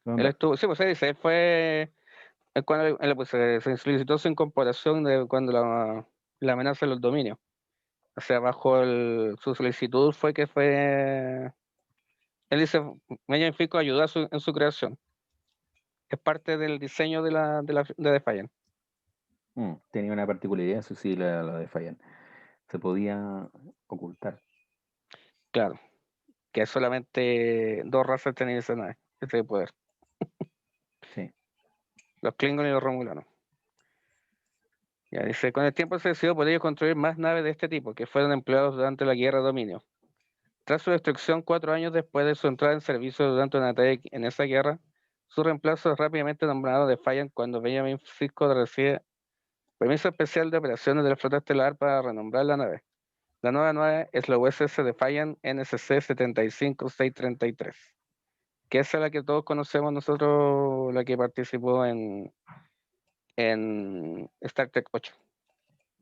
Él estuvo, sí, pues él fue cuando se solicitó su incorporación de cuando la amenaza de los dominios. O sea, su solicitud él dice, Benjamin Sisko ayudó en su creación. Es parte del diseño de Defiant. Tenía una particularidad, eso sí, la Defiant. Se podía ocultar. Claro, que solamente 2 razas tenían ese poder. Sí. los Klingon y los Romulanos. Ya dice, con el tiempo se decidió por ello construir más naves de este tipo, que fueron empleados durante la Guerra de Dominio. Tras su destrucción 4 años después de su entrada en servicio durante una batalla en esa guerra, su reemplazo es rápidamente nombrado Defiant cuando Benjamin Sisko recibe permiso especial de operaciones de la flota estelar para renombrar la nave. La nueva nave es la USS Defiant NSC 75633, que esa es la que todos conocemos nosotros, la que participó en Star Trek 8.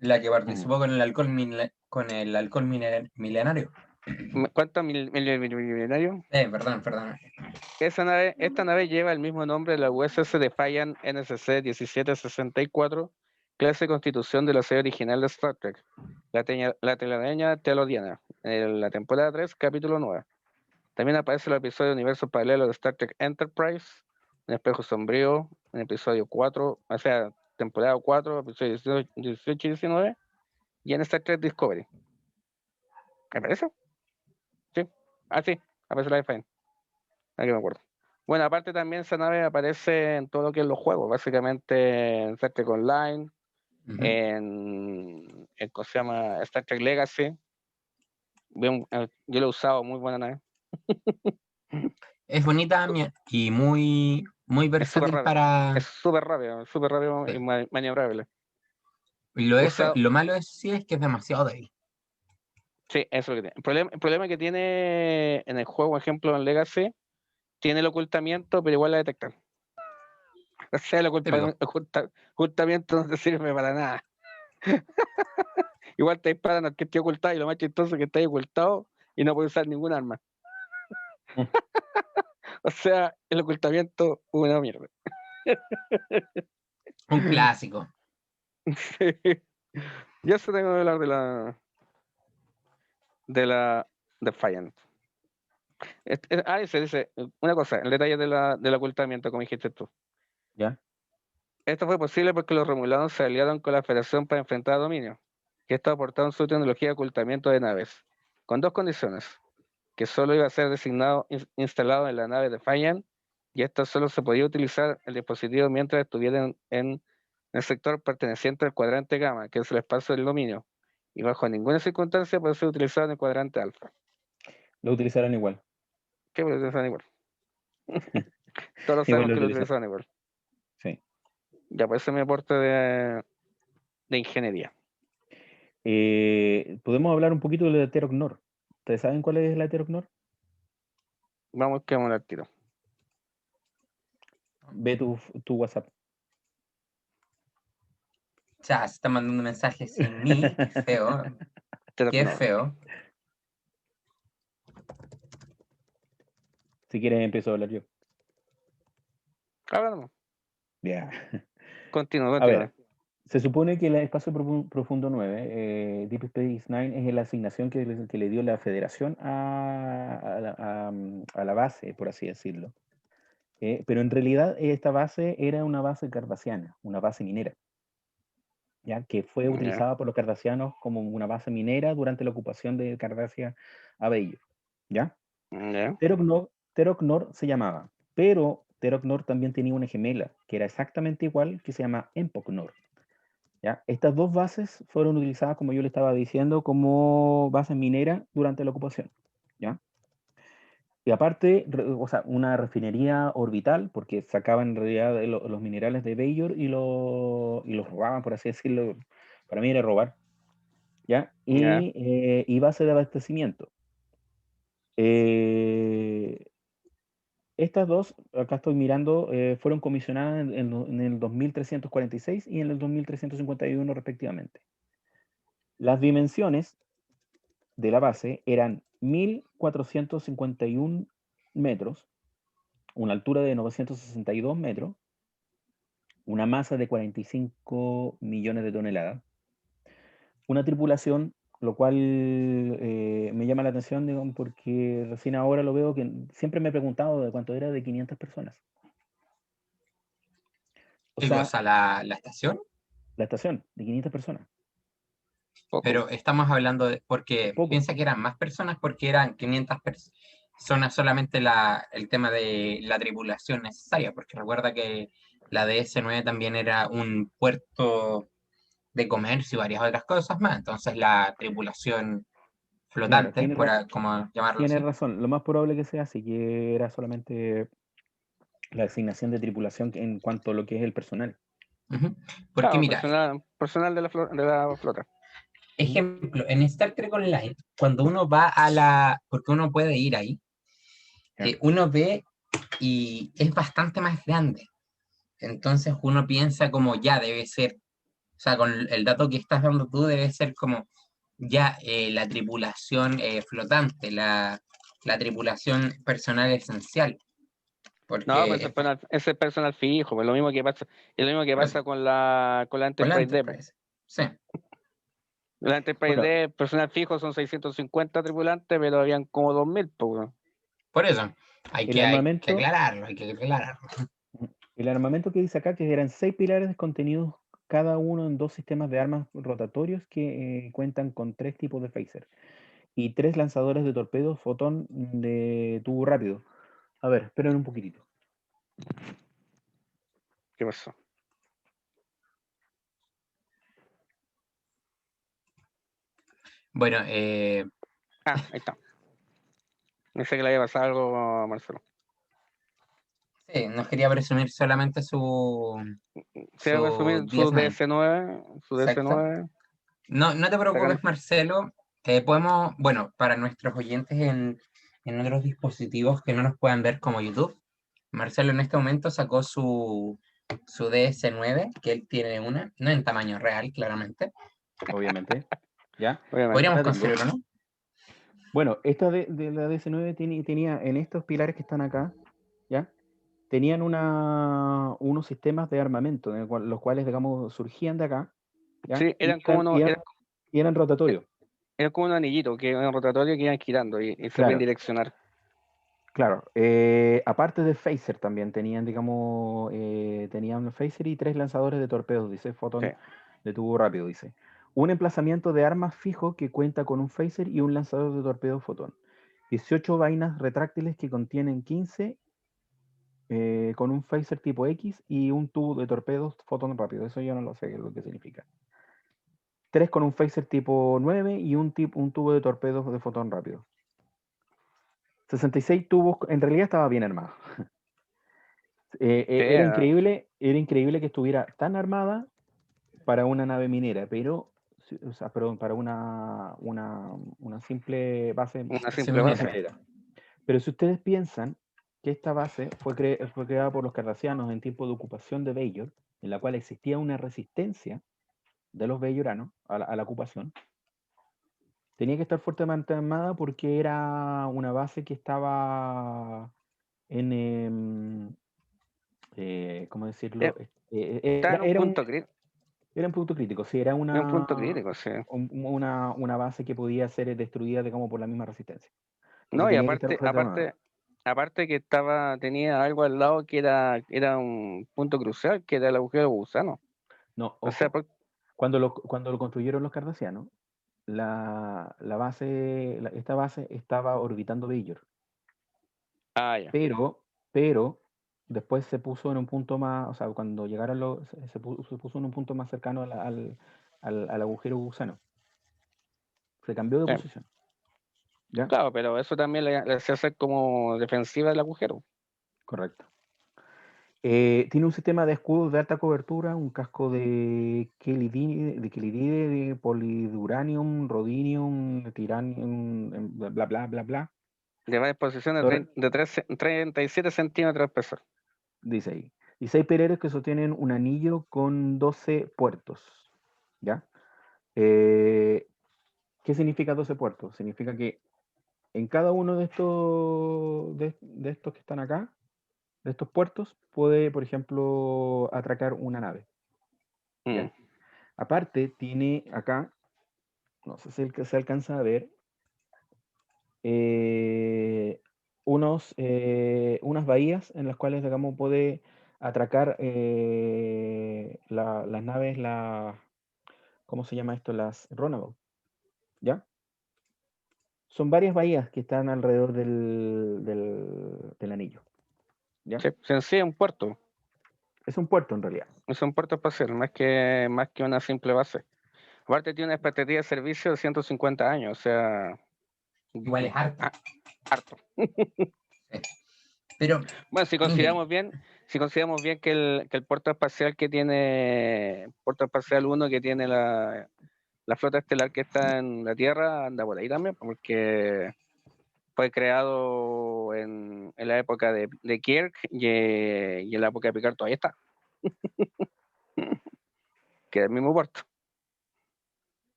La que participó con el halcón milenario. ¿Cuántos millenarios? Perdón. Esta nave lleva el mismo nombre de la USS Defiant NSC 1764, clase Constitución de la serie original de Star Trek, la telaraña telodiana, en la temporada 3, capítulo 9. También aparece el episodio Universo Paralelo de Star Trek Enterprise, en Espejo Sombrío, en episodio 4, o sea, temporada 4, episodio 18 y 19, y en Star Trek Discovery. ¿Me parece? Sí. Sí, aparece la Defiant. Aquí me acuerdo. Bueno, aparte también esa nave aparece en todo lo que es los juegos, básicamente en Star Trek Online, en ¿cómo se llama? Star Trek Legacy. Yo lo he usado, muy buena nave. Es bonita y muy versátil para... Es súper rápido Sí. y maniobrable. Y lo malo sí es que es demasiado débil. Sí, eso es lo que tiene. El problema que tiene en el juego, por ejemplo, en Legacy, tiene el ocultamiento, pero igual la detectan. O sea, el ocultamiento no te sirve para nada. Igual te disparan al que esté ocultado y lo más chistoso es que esté ocultado y no puede usar ningún arma. O sea, el ocultamiento, una mierda. Un clásico. Sí. Ya se tengo que hablar de la Defiant. Se dice, una cosa, el detalle del ocultamiento, como dijiste tú. ¿Ya? Esto fue posible porque los romulanos se aliaron con la Federación para enfrentar a Dominio, que estaba aportando su tecnología de ocultamiento de naves, con dos condiciones: que solo iba a ser instalado en la nave Defiant, y esto solo se podía utilizar el dispositivo mientras estuviera en el sector perteneciente al cuadrante gamma, que es el espacio del dominio, y bajo ninguna circunstancia puede ser utilizado en el cuadrante alfa. Lo utilizarán igual. ¿Qué lo utilizaron igual? Todos Igual sabemos lo que lo utilizan. utilizaron igual. Sí. Ya, pues ese es mi aporte de ingeniería. Podemos hablar un poquito de la Terok-Nor. ¿Ustedes saben cuál es la Terok-Nor? Vamos, que vamos al tiro. Ve tu WhatsApp. Ya, se está mandando mensajes sin mí. Qué feo. Qué feo. Si quieres empiezo a hablar yo. Hablamos. Ya. Continúa. A ver, se supone que el espacio profundo 9, Deep Space Nine, es la asignación que le dio la Federación a la base, por así decirlo. Pero en realidad esta base era una base cardassiana, una base minera, ¿ya? Que fue utilizada por los cardassianos como una base minera durante la ocupación de Cardassia a Bajor, ¿ya? Terok-Nor se llamaba, pero Terok-Nor también tenía una gemela que era exactamente igual, que se llama Empok-Nor, ¿ya? Estas dos bases fueron utilizadas, como yo le estaba diciendo, como bases mineras durante la ocupación, ¿ya? Y aparte, o sea, una refinería orbital, porque sacaban en realidad los minerales de Bajor y los robaban, por así decirlo. Para mí era robar, ¿ya? Y base de abastecimiento. Estas dos, acá estoy mirando, fueron comisionadas en el 2346 y en el 2351 respectivamente. Las dimensiones de la base eran 1451 metros, una altura de 962 metros, una masa de 45 millones de toneladas, una tripulación, lo cual me llama la atención, digamos, porque recién ahora lo veo, que siempre me he preguntado de cuánto era, de 500 personas. ¿Qué cosa? ¿La estación? La estación, de 500 personas. Pero estamos hablando de, porque piensa que eran más personas, porque eran 500 personas solamente el tema de la tripulación necesaria, porque recuerda que La DS-9 también era un puerto de comercio y varias otras cosas más. Entonces la tripulación Claro, flotante, como llamarlo tiene así. razón. Lo más probable que sea así, que era solamente la asignación de tripulación en cuanto a lo que es el personal. Ujú. Porque Claro, mira, personal de la flota. ejemplo, en Star Trek Online, cuando uno va porque uno puede ir ahí, Ya. uno ve y es bastante más grande. Entonces uno piensa como ya debe ser, o sea, con el dato que estás dando tú debe ser como ya la tripulación flotante, la tripulación personal esencial. No, pues Porque ese es personal fijo, pues lo mismo que pasa, es lo mismo que por eso, pasa con la con la Enterprise D, pues. Enterprise. Sí, La Enterprise Bueno, D, personal fijo son 650 tripulantes, pero habían como 2000, pues, weón. por eso el hay que armamento, aclararlo, hay que aclararlo. el armamento que dice acá que eran 6 pilares contenidos cada uno en 2 sistemas de armas rotatorios que cuentan con 3 tipos de phaser y 3 lanzadores de torpedos fotón de tubo rápido. A ver, esperen un poquitito. ¿Qué pasó? Bueno, Ah, ahí está. No sé que le haya pasado algo a Marcelo. sí, nos quería presumir solamente Se va a su resumir su 10-9. DS9, su Exacto. DS9, No te sacan. preocupes, Marcelo. Bueno, para nuestros oyentes en otros dispositivos que no nos puedan ver como YouTube, Marcelo en este momento sacó su DS9, que él tiene una, no en tamaño real, claramente. Obviamente. ¿Ya? Obviamente. Podríamos Acá tengo. considerarlo, ¿no? Bueno, esta de la DS9 tenía en estos pilares que están acá, ¿ya? Tenían unos sistemas de armamento, los cuales, digamos, surgían de acá, ¿ya? Sí, Y eran rotatorios. eran como un anillito, que un rotatorio que iban girando y se pueden Claro, direccionar. claro. Aparte de phaser también tenían, digamos, tenían phaser y 3 lanzadores de torpedos, dice Sí. Photon de tubo rápido, dice. Un emplazamiento de armas fijo que cuenta con un phaser y un lanzador de torpedos fotón. 18 vainas retráctiles que contienen 15 con un phaser tipo X y un tubo de torpedos fotón rápido. Eso yo no lo sé qué es lo que significa. 3 con un phaser tipo 9 y un tubo de torpedos de fotón rápido. 66 tubos, en realidad estaba bien armado. Sí, Era increíble que estuviera tan armada para una nave minera, pero, o sea, perdón, para una simple base, una Sí, simple pues base base. mira, minera. Pero si ustedes piensan que esta base fue creada por los cardassianos en tiempo de ocupación de Bajor, en la cual existía una resistencia de los bajoranos a la ocupación, tenía que estar fuertemente armada porque era una base que estaba en, ¿cómo Eh, decirlo? Está en un Era un, punto crítico. era un punto crítico, sí, era En un punto crítico, sí. una base que podía ser destruida, digamos, por la misma resistencia. Entonces No, y tenía que estar fuerte armada. aparte que tenía algo al lado que era un punto crucial, que era el agujero de gusano. No, O sea, ojo, cuando lo construyeron los cardassianos, esta base estaba orbitando Bajor, ya. pero después se puso en un punto más, o sea, cuando llegaron se puso en un punto más cercano al agujero gusano. Se cambió de Sí. posición, ¿ya? Claro, pero eso también le hacía hacer como defensiva del agujero. Correcto. Tiene un sistema de escudos de alta cobertura, un casco de quelidide, de poliduranium, rodinium, tiranium, bla, bla, bla, bla. De varias posiciones Torre, de 37 centímetros de espesor. dice ahí. Y 6 peleros que sostienen un anillo con 12 puertos, ¿ya? Eh, ¿Qué significa 12 puertos? Significa que en cada uno de estos que están acá, de estos puertos, puede, por ejemplo, atracar una nave. Mm. ¿Ya? Aparte, tiene acá, no sé si se alcanza a ver, eh, unas bahías en las cuales, digamos, puede atracar las naves, ¿cómo se llama esto? Las Runabout, ¿ya? Son varias bahías que están alrededor del anillo, ¿ya? Sí, sí, en sí, un puerto. Es un puerto en realidad. Es un puerto espacial, más que una simple base. Aparte tiene una expectativa de servicio de 150 años, o sea, Igual es harto. harto. Pero, Bueno, si consideramos bien que el puerto espacial puerto espacial 1 que tiene la flota estelar que está en la Tierra, anda por ahí también, porque fue creado en la época de Kirk y en la época de Picard todavía está, que es el mismo puerto.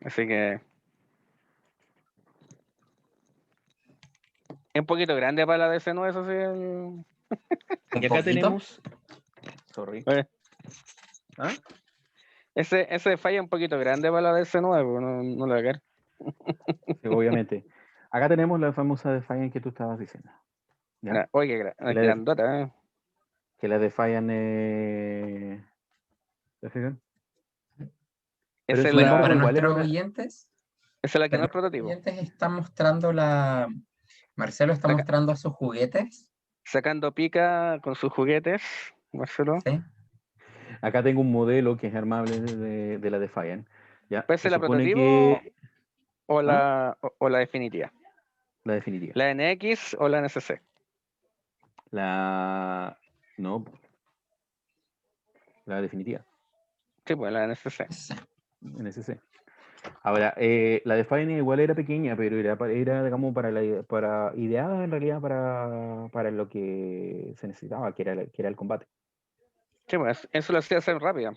Así que es un poquito grande para la DC9, eso sí. Y acá tenemos... Sorry. ¿Ah? Ese falla un poquito grande para la DC9, no le va a caer. Sí, obviamente. Acá tenemos la famosa Defiant que tú estabas diciendo. ¿Ya? Oye, es grandota, ¿eh? Que la Defiant ¿te fijan? Pero en su bueno, morro para igual nuestros oyentes, Esa es la que no es prototipo. está mostrando Marcelo está mostrando sus juguetes. Sacando pica con sus juguetes, Marcelo. ¿Sí? Acá tengo un modelo que es armable de la Defiant. ¿Ya? ¿Puede ser la prototipo que... o la definitiva? La definitiva. ¿La NX o la NSC? No. La definitiva. Sí, pues la NSC. NSC. Ahora, la Defiant igual era pequeña, pero era digamos, para ideada en realidad para lo que se necesitaba, que era el combate. Sí, pues eso lo hacía hacer rápida.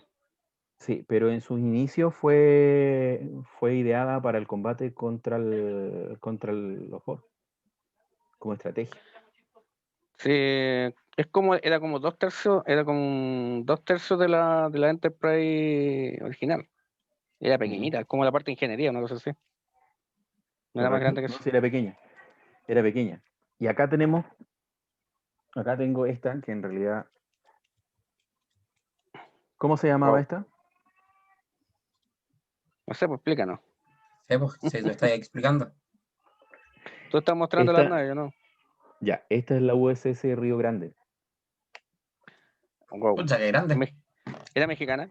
Sí, pero en sus inicios fue ideada para el combate contra los bots, como estrategia. Sí, era como 2/3, era como 2/3 de la Enterprise original. Era pequeñita, como la parte de ingeniería, una cosa así. No era más grande que eso. No, sí, era pequeña. Era pequeña. Y acá tengo esta, que en realidad... ¿Cómo se llamaba esta? No sé, pues explícanos. Sí, pues, sí, lo estoy explicando. Tú estás mostrando las naves, yo no. Ya, esta es la USS Río Grande. Wow. Pucha, qué grande. ¿Era mexicana?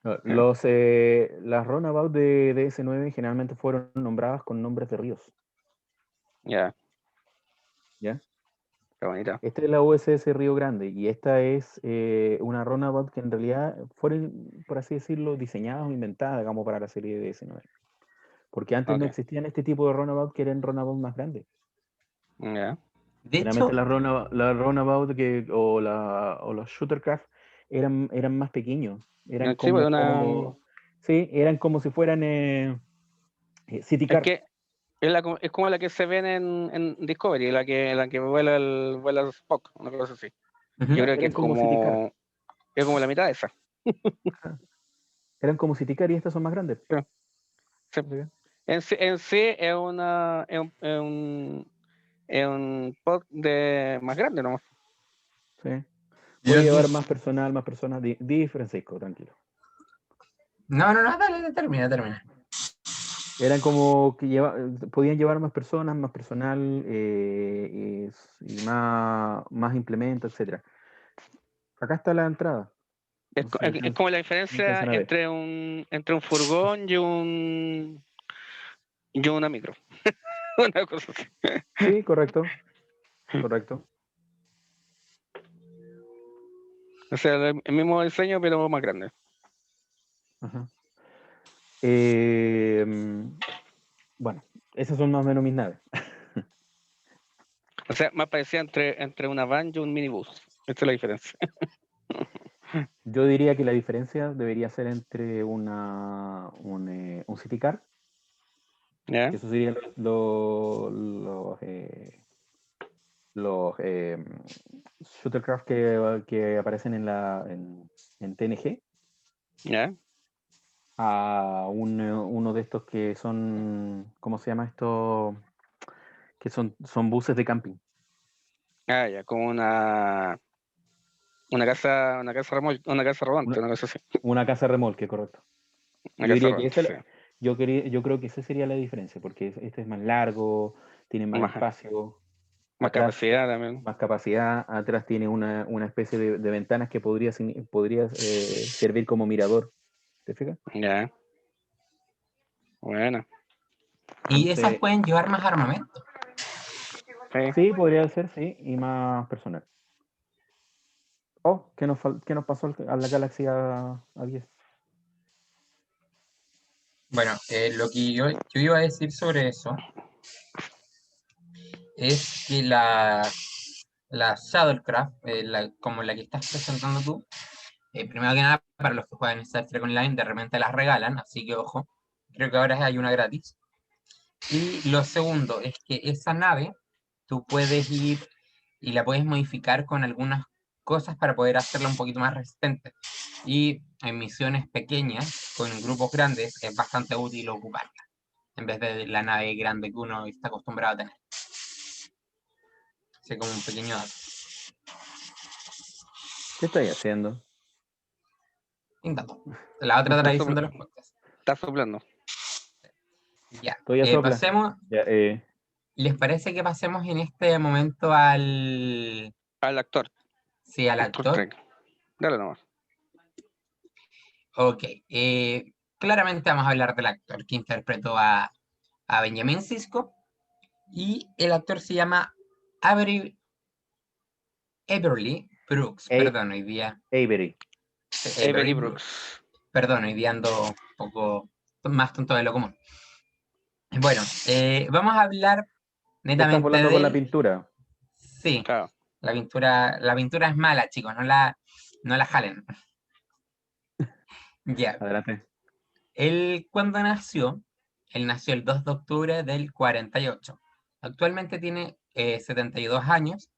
Las Runabout de DS9 generalmente fueron nombradas con nombres de ríos. Ya. ¿Ya? Qué bonita. Esta es la USS Río Grande y esta es una Runabout que en realidad fueron, por así decirlo, diseñadas o inventadas, digamos, para la serie de DS9. Porque antes no existían este tipo de Runabout que eran Runabout más grandes. Ya. De Generalmente hecho, la Runabout o los Shootercraft eran más pequeños. Eran Sí, pues eran como si fueran City Car. es que es como la que se ven en Discovery, la que vuela el Spock, una cosa así. Yo creo que Eran como City Car. es como la mitad de esa. Eran como City Car y estas son más grandes. Sí. En sí es es un pod más grande, ¿no? Sí. Puede llevar más personas. Di Francisco, tranquilo. No, dale, termina. Eran como que podían llevar más personas, más personal y más implementos, etcétera. Acá está la entrada. Es como la diferencia entre un furgón y una micro. Una cosa así. Sí, correcto. O sea, el mismo diseño, pero más grande. Ajá. Bueno, esas son más o menos mis naves. O sea, más parecía entre una van y un minibús. Esta es la diferencia. Yo diría que la diferencia debería ser entre un City Car, ¿Ya? que eso serían los Shuttercraft que aparecen en TNG, ¿Ya? a uno de estos que son, ¿cómo se llama esto? Que son buses de camping. Ah, ya, como una casa remolque, una casa rodante, una cosa así. Una casa remolque, correcto. Una Yo casa diría que rodante, sí. yo creo que esa sería la diferencia, porque este es más largo, tiene más espacio. Más Atrás, capacidad también. más capacidad. Atrás tiene una especie de ventanas que podría servir como mirador. ¿Te fijas? Ya. Bueno. Y esas Entonces, pueden llevar más armamento. Sí. sí, podría ser, sí, y más personal. Oh, ¿qué nos pasó a la galaxia A10? Bueno, lo que yo iba a decir sobre eso es que la Shuttlecraft, como la que estás presentando tú, primero que nada, para los que juegan Star Trek Online, de repente las regalan, así que ojo, creo que ahora hay una gratis. Y lo segundo es que esa nave, tú puedes ir y la puedes modificar con algunas cosas para poder hacerla un poquito más resistente. Y en misiones pequeñas, con grupos grandes, es bastante útil ocuparla, en vez de la nave grande que uno está acostumbrado a tener. Así como un pequeño dato. ¿Qué estáis haciendo? Un dato. La otra tradición de los podcasts. Está soplando. Ya. Estoy a sopla. Pasemos. Ya, ¿Les parece que pasemos en este momento al. Al actor. Sí, al Doctor actor? Trek. Dale nomás. Ok. Claramente vamos a hablar del actor que interpretó a Benjamin Sisko. Y el actor se llama Avery Brooks. Perdón, hoy día. Avery. Avery Brooks. Perdón, hoy día ando un poco más tonto de lo común. Bueno, vamos a hablar Te estás netamente volando con la de. pintura. Sí, Claro. la pintura es mala, chicos, no la jalen. Ya. Adelante. Él él nació el 2 de octubre del 48. Actualmente tiene 72 años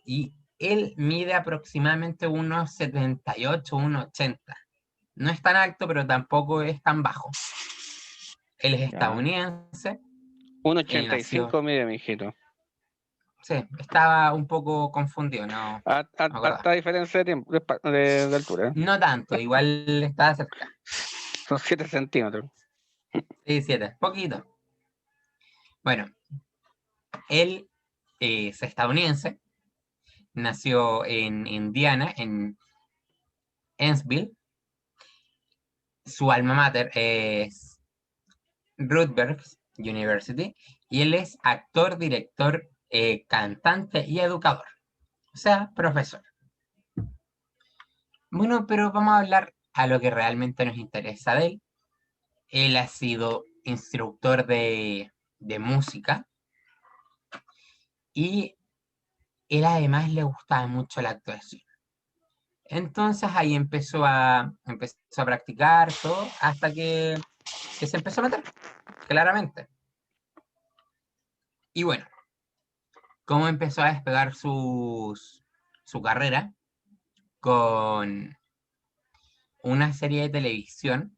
y él mide aproximadamente unos 78, unos 80. No es tan alto, pero tampoco es tan bajo. Él es Ya. estadounidense. Él nació. 1,85 mide, mijito. Sí, estaba un poco confundido, no me acordaba. Hasta diferencia de tiempo, de altura. No tanto, igual estaba cerca. Son 7 centímetros. 6, 7, poquito. Bueno, él es estadounidense, nació en Indiana, en Evansville. Su alma mater es Rutgers University y él es actor, director, cantante y educador, o sea, profesor. Bueno, pero vamos a hablar a lo que realmente nos interesa de él. Él ha sido instructor de música y él además le gustaba mucho la actuación. Entonces ahí empezó a practicar todo hasta que se empezó a meter, claramente. Y bueno, ¿cómo empezó a despegar su carrera? Con una serie de televisión,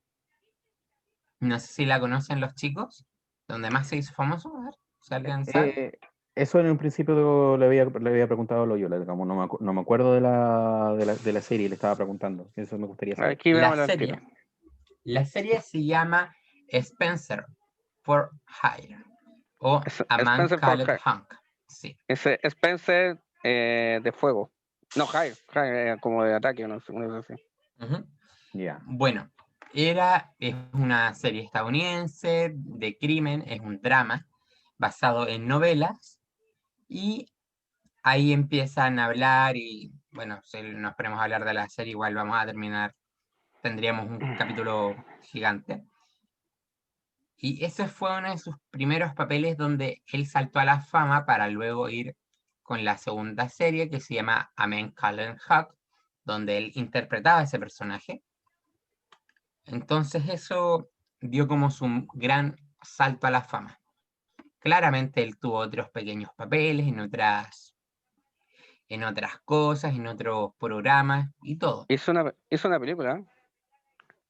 no sé si la conocen los chicos, donde más se hizo famoso, a ver, si alguien sabe. Eso en un principio le había preguntado a Loyola, digamos, no me acuerdo de la serie, le estaba preguntando. Eso me gustaría saber. Aquí La vemos el tiro. serie se llama Spencer for Hire o A Man Spencer for Called Hire. Hank. Sí. Ese Spencer de fuego. No, Hire como de ataque, no sé, una cosa así. Ya. Bueno, es una serie estadounidense de crimen, es un drama basado en novelas y ahí empiezan a hablar y bueno, si nos ponemos a hablar de la serie igual vamos a terminar, tendríamos un capítulo gigante. Y ese fue uno de sus primeros papeles donde él saltó a la fama para luego ir con la segunda serie que se llama A Man Called Hank, donde él interpretaba ese personaje. Entonces eso dio como su gran salto a la fama. Claramente él tuvo otros pequeños papeles en otras cosas, en otros programas y todo. Hizo una película.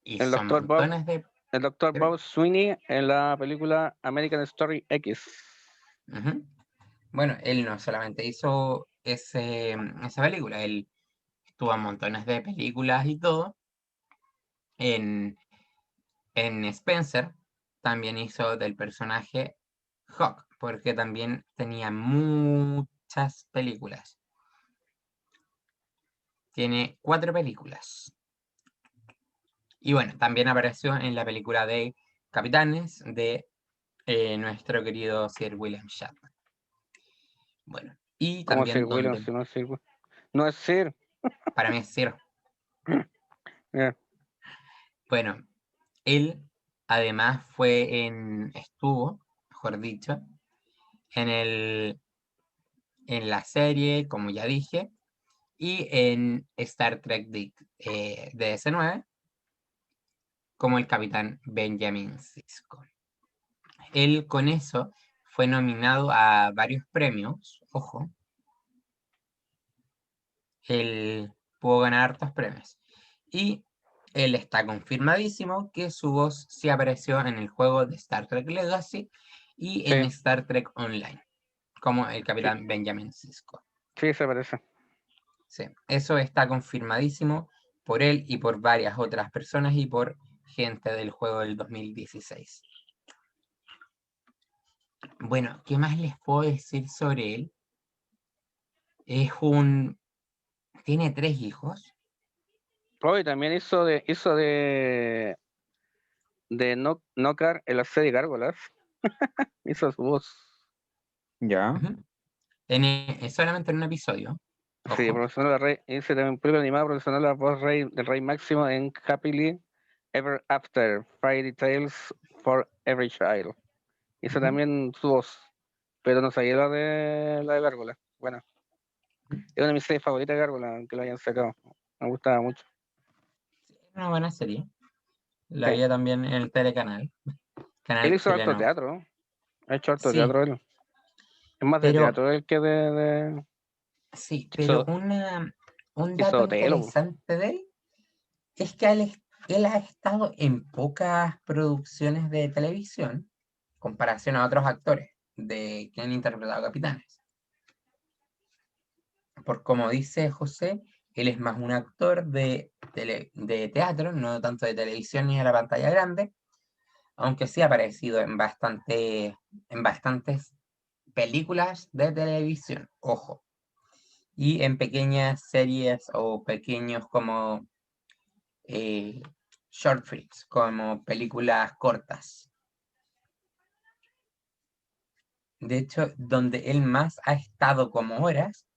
Y El son doctor Bob, montones de. el doctor Bob Sweeney en la película American Story X. Bueno, él no solamente hizo esa película, él estuvo en montones de películas y todo. En Spencer también hizo del personaje Hawk, porque también tenía muchas películas. Tiene 4 películas. Y bueno, también apareció en la película de Capitanes de nuestro querido Sir William Shatner. Bueno, y Como también Sir William, donde si no es Sir. No es Sir. para mí es Sir. Yeah. Bueno, él además estuvo, mejor dicho, en la serie, como ya dije, y en Star Trek DS9 como el capitán Benjamin Sisko. Él con eso fue nominado a varios premios, ojo. Él pudo ganar hartos premios. Y él está confirmadísimo que su voz sí apareció en el juego de Star Trek Legacy y en Sí, Star Trek Online, como el sí, capitán Benjamin Sisko. sí, se parece. Sí, eso está confirmadísimo por él y por varias otras personas y por gente del juego del 2016. Bueno, ¿qué más les puedo decir sobre él? Tiene 3 hijos. Oh, y también hizo de Knockout en la serie Gárgolas. Hizo su voz. Ya. Ujú. Solamente en un episodio. Sí, Ojo. profesional la rey, hice también película animada profesional la voz del Rey Máximo en Happily Ever After, Fairy Tales for Every Child. Hizo Ujú. también su voz, pero no sabía la de Gárgola. Bueno, es una de mis series favoritas de Gárgola, que lo hayan sacado. Me gustaba mucho. Es una buena serie. La Sí. veía también en el telecanal. Él Canal hizo harto chileno. teatro, ¿no? Ha hecho harto Sí, teatro él. Es más de pero teatro él que de... sí, pero Hizo, un dato hizo Otelo. interesante de él es que él ha estado en pocas producciones de televisión, comparación a otros actores que han interpretado capitanes. Por como dice José, él es más un actor de teatro, no tanto de televisión ni a la pantalla grande, aunque sí ha aparecido en bastantes películas de televisión, ojo, y en pequeñas series o pequeños como eh, short films, como películas cortas. De hecho, donde él más ha estado como horas,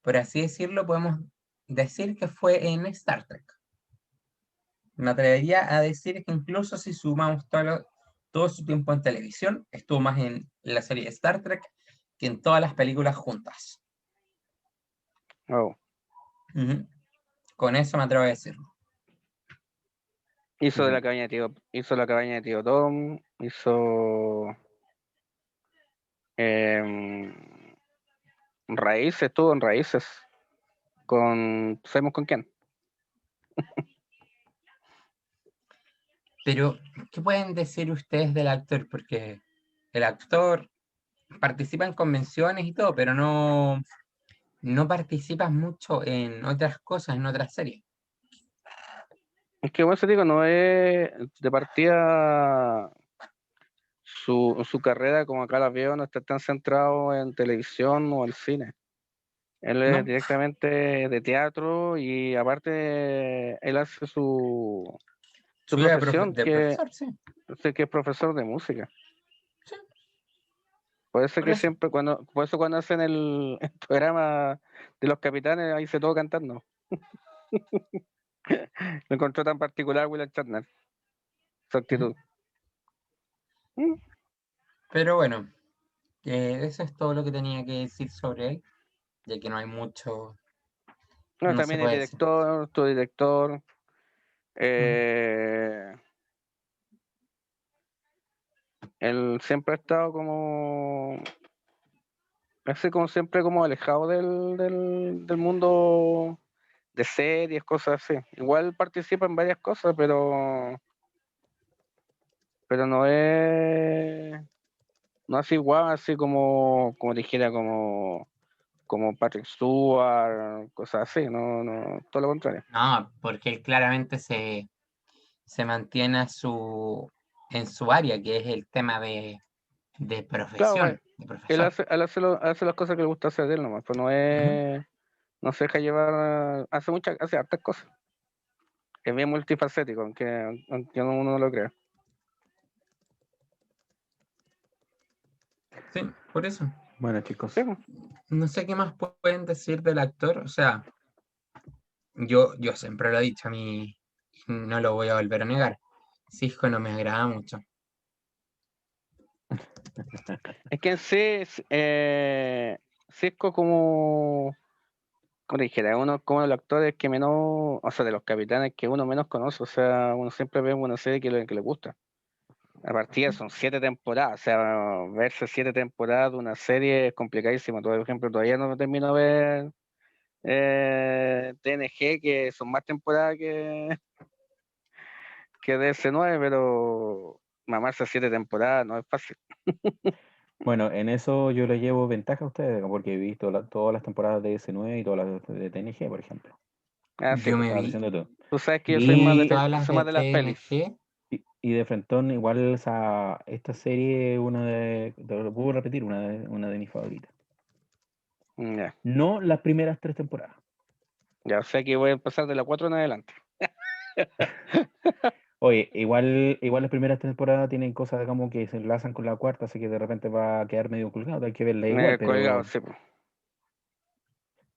por así decirlo, podemos decir que fue en Star Trek. Me atrevería a decir que incluso si sumamos todo su tiempo en televisión, estuvo más en la serie Star Trek que en todas las películas juntas. Oh. Ujú. Con eso me atrevo a decirlo. Hizo de la Ya. cabaña de tío, hizo la cabaña de tío Tom, hizo em, Raíces, estuvo en Raíces. ¿Sabemos con quién? Pero, ¿qué pueden decir ustedes del actor? Porque el actor participa en convenciones y todo, pero no participa mucho en otras cosas, en otras series. Es que bueno, se digo, no es de partida su carrera, como acá la veo, no está tan centrado en televisión o en cine. Él es ¿No? directamente de teatro y aparte él hace su Su vida profesión, de profesor, sí. que es profesor de música. Sí, Por eso por que eso. siempre, por eso cuando hacen el programa de los capitanes, ahí se todo cantando. Lo encontró tan particular William Shatner, su Ujú. actitud. Mm. Pero bueno, eso es todo lo que tenía que decir sobre él, ya que no hay mucho, No, no se también es puede decir. director, tu director. Ujú. eh, Él siempre ha estado como, así como siempre como alejado del mundo de series, cosas así. Igual participa en varias cosas, pero no es igual, así como dijera, como Patrick Stewart, cosas así, no, todo lo contrario. No, porque él claramente se mantiene en su área, que es el tema de Claro, profesión, de él profesor. hace las cosas que le gusta hacer a él nomás, pues no es, no se deja llevar, hace hartas cosas. Es bien multifacético, aunque uno no lo crea. Sí, por eso. Bueno, chicos. Sí, pues. No sé qué más pueden decir del actor. O sea, yo siempre lo he dicho, a mí no lo voy a volver a negar. Cisco no me agrada mucho. Es que en sí, Cisco como dijera, uno como de los actores que menos, o sea, de los capitanes que uno menos conoce, o sea, uno siempre ve una serie que le gusta. A partir son 7 temporadas, o sea, verse 7 temporadas de una serie es complicadísimo. Por ejemplo, todavía no termino de ver TNG, que son más temporadas que DS9, pero mamarse 7 temporadas no es fácil. Bueno, en eso yo le llevo ventaja a ustedes, porque he visto todas las temporadas de S9 y todas las de TNG, por ejemplo. Ah, sí, Yo pues. me Estaba vi, diciendo tú. Tú sabes que yo soy me más vi Y, todas las soy de más de las pelis. TNG. y de frentón, igual esta serie, te lo puedo repetir, una de mis favoritas. Ya, No las primeras 3 temporadas. ya sé que voy a empezar de la 4 en adelante. Oye, igual las primeras 3 temporadas tienen cosas, digamos, que se enlazan con la cuarta, así que de repente va a quedar medio colgado, hay que verla Me igual, he colgado, sí, pues.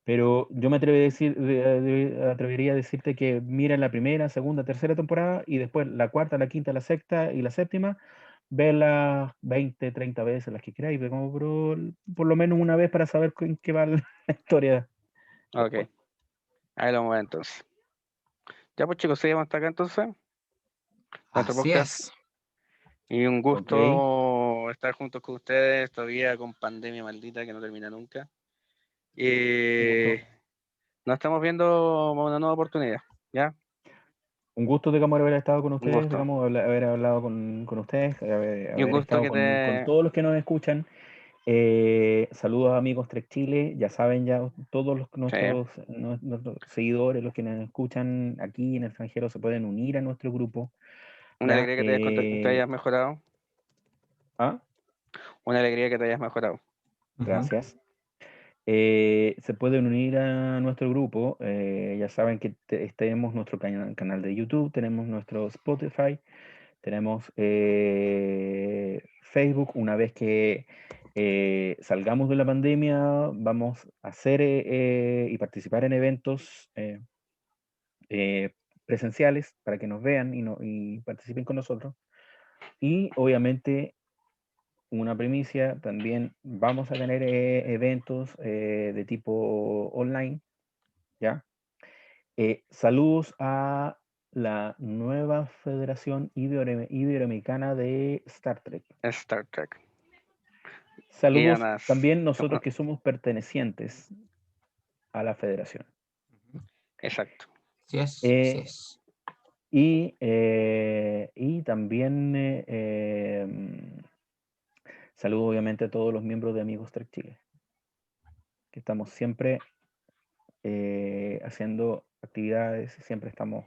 pero yo atrevería a decirte que mira la primera, segunda, tercera temporada y después la cuarta, la quinta, la sexta y la séptima, verlas 20, 30 veces, las que queráis, pero como por lo menos una vez para saber en qué va la historia Ok, después. ahí lo vamos a ver entonces. Ya pues chicos, seguimos hasta acá entonces, nuestro Así podcast. es. Y un Ok, gusto estar juntos con ustedes todavía con pandemia maldita que no termina nunca. un Y gusto. nos estamos viendo para una nueva oportunidad, ¿ya? Un gusto, digamos, haber estado con Un ustedes, gusto. digamos, haber hablado con ustedes, Y un haber gusto estado que con te... todos los que nos escuchan. Saludos amigos Trek Chile, ya saben ya todos Sí, nuestros seguidores, los que nos escuchan aquí en el extranjero se pueden unir a nuestro grupo, una ¿ya? alegría que te hayas mejorado. ¿Ah? Una alegría que te hayas mejorado. Ujú. Gracias. Se pueden unir a nuestro grupo, ya saben que tenemos nuestro canal de YouTube, tenemos nuestro Spotify, tenemos Facebook. Una vez que salgamos de la pandemia, vamos a hacer y participar en eventos eh, presenciales para que nos vean y participen con nosotros. Y obviamente, una primicia, también vamos a tener eventos de tipo online, ¿ya? Saludos a la nueva Federación Iberoamericana de Star Trek. Star Trek. Y Saludos además, también nosotros bueno, que somos pertenecientes a la federación. exacto. Así es, así Eh, es. y también saludo obviamente a todos los miembros de Amigos Trek Chile, que estamos siempre haciendo actividades, siempre estamos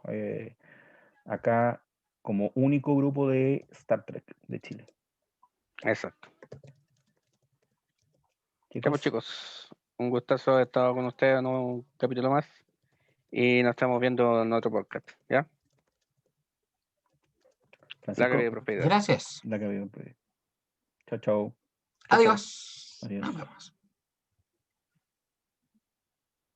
acá como único grupo de Star Trek de Chile. Exacto. Ya pues Chicos, chicos, un gustazo haber estado con ustedes en un capítulo más. Y nos estamos viendo en otro podcast, ¿ya? Larga vida Francisco, y prosperidad. Gracias. la que había. Chao, chao. Chao, chao. Adiós. Adiós. Nos vemos.